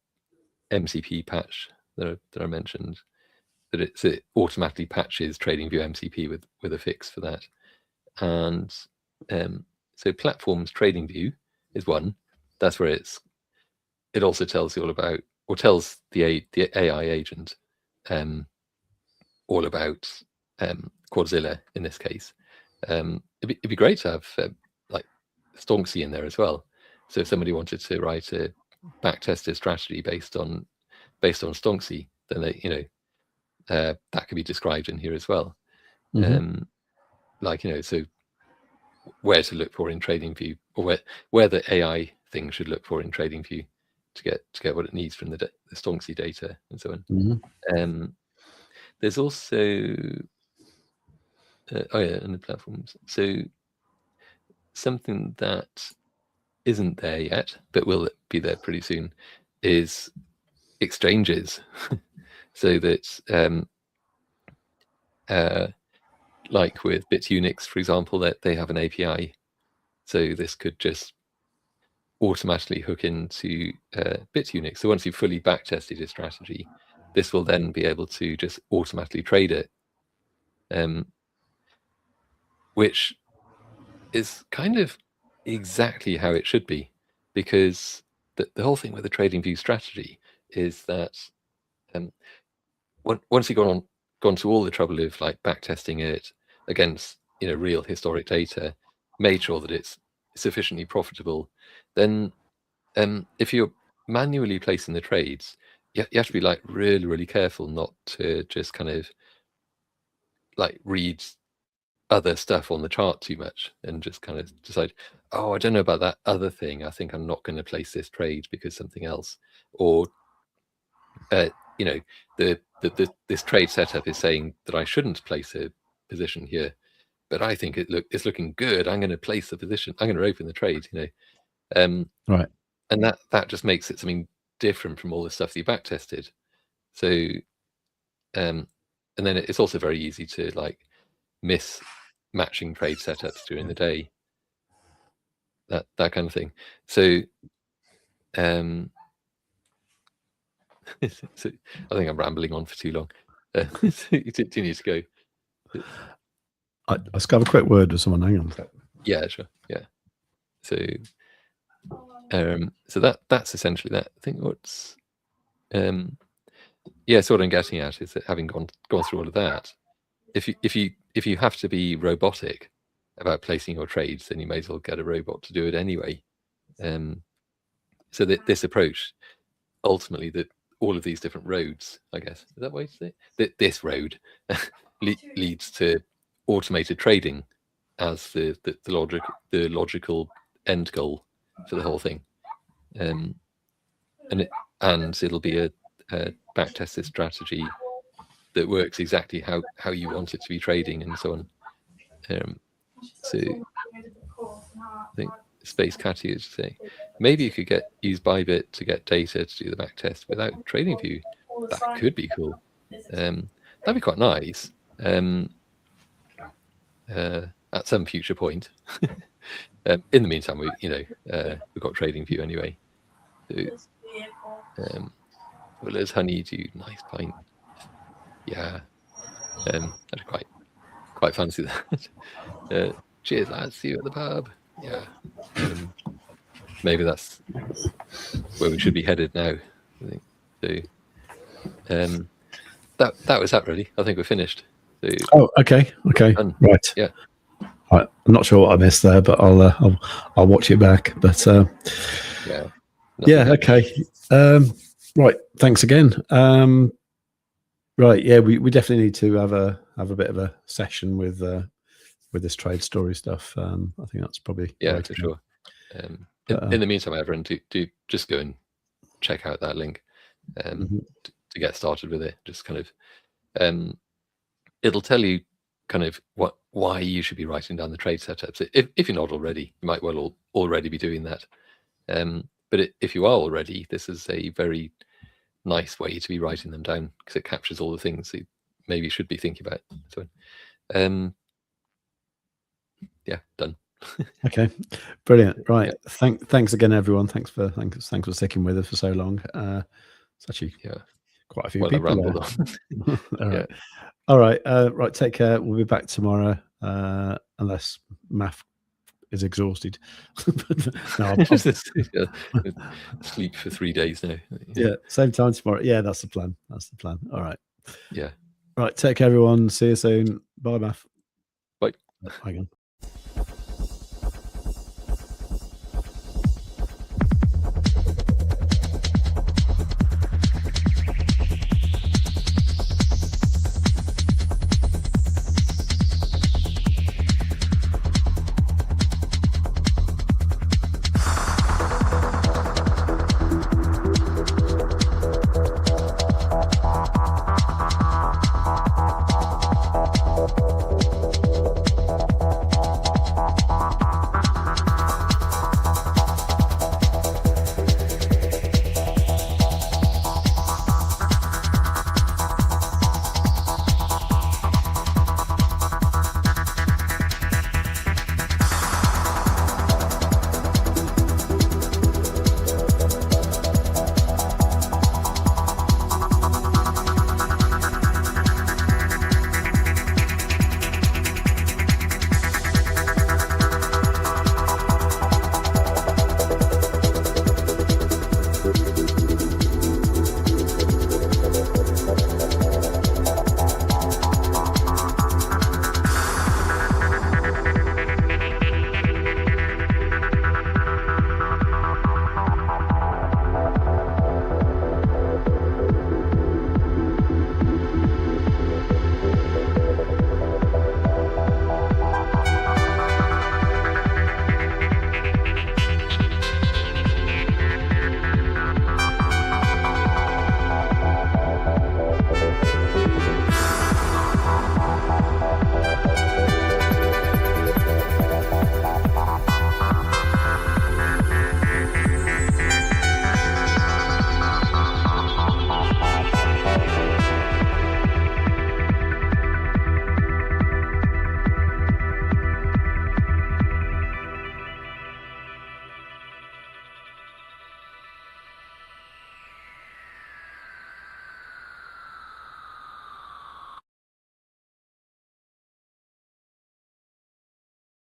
MCP patch that I mentioned, that it automatically patches TradingView MCP with a fix for that. And so platforms TradingView is one. That's where it also tells you all about, or tells the AI agent all about Quadzilla in this case. It'd be great to have like Stonksy in there as well. So if somebody wanted to write a backtested strategy based on Stonksy, then they, that could be described in here as well. Like, so where to look for in TradingView, or where the AI thing should look for in TradingView to get what it needs from the Stonksy data and so on. There's also and the platforms. So something that isn't there yet, but will be there pretty soon, is exchanges. So that like with Bitunix, for example, that they have an API. So this could just automatically hook into Bitunix. So once you've fully backtested your strategy, this will then be able to just automatically trade it, which is kind of exactly how it should be, because the whole thing with the TradingView strategy is that once you've gone to all the trouble of like backtesting it against real historic data, made sure that it's sufficiently profitable, then if you're manually placing the trades, you have to be like really, really careful not to just kind of like read other stuff on the chart too much and just kind of decide, oh, I don't know about that other thing, I think I'm not going to place this trade because something else, or this trade setup is saying that I shouldn't place a position here, but I think it's looking good, I'm going to place the position, I'm going to open the trade, Right. And that just makes it something different from all the stuff that you backtested. So and then it's also very easy to like miss matching trade setups during the day, that kind of thing. So So I think I'm rambling on for too long. So you need to go. I just have a quick word with someone. Hang on a sec. Yeah, sure. Yeah. So that's essentially that. I think what's yeah, so what I'm getting at is that having gone through all of that, if you have to be robotic about placing your trades, then you may as well get a robot to do it anyway. So that this approach, ultimately, that all of these different roads, I guess, is that way to say it? That this road leads to automated trading as the logical end goal for the whole thing, and it'll be a backtested strategy that works exactly how you want it to be trading and so on. So I think Space Catty is saying maybe you could use ByBit to get data to do the backtest without TradingView. That could be cool. That'd be quite nice. At some future point. In the meantime, we've got TradingView anyway. So, well, there's Honeydew, nice pint. Yeah, I'd quite fancy that. Cheers, lads. See you at the pub. Yeah, maybe that's where we should be headed now. I think. So, that was that really. I think we're finished. So, Oh, okay, right. Yeah. Right. I'm not sure what I missed there, but I'll watch it back. But yeah, okay. Right, thanks again. Right, yeah, we definitely need to have a bit of a session with this trade story stuff. I think that's probably for sure. In the meantime, everyone, do just go and check out that link to get started with it. Just kind of, it'll tell you kind of why you should be writing down the trade setups. If you're not already, you might well already be doing that. But if you are already, this is a very nice way to be writing them down because it captures all the things that maybe you should be thinking about. So, yeah, done. Okay, brilliant. Right, yeah. Thanks again, everyone. Thanks for sticking with us for so long. It's actually quite a few people. Rambled on. All right. All right. Right. Take care. We'll be back tomorrow, unless maff is exhausted. No, sleep for 3 days now. Yeah. Same time tomorrow. Yeah, that's the plan. All right. Yeah. Right. Take care, everyone. See you soon. Bye, maff. Bye. Hang on.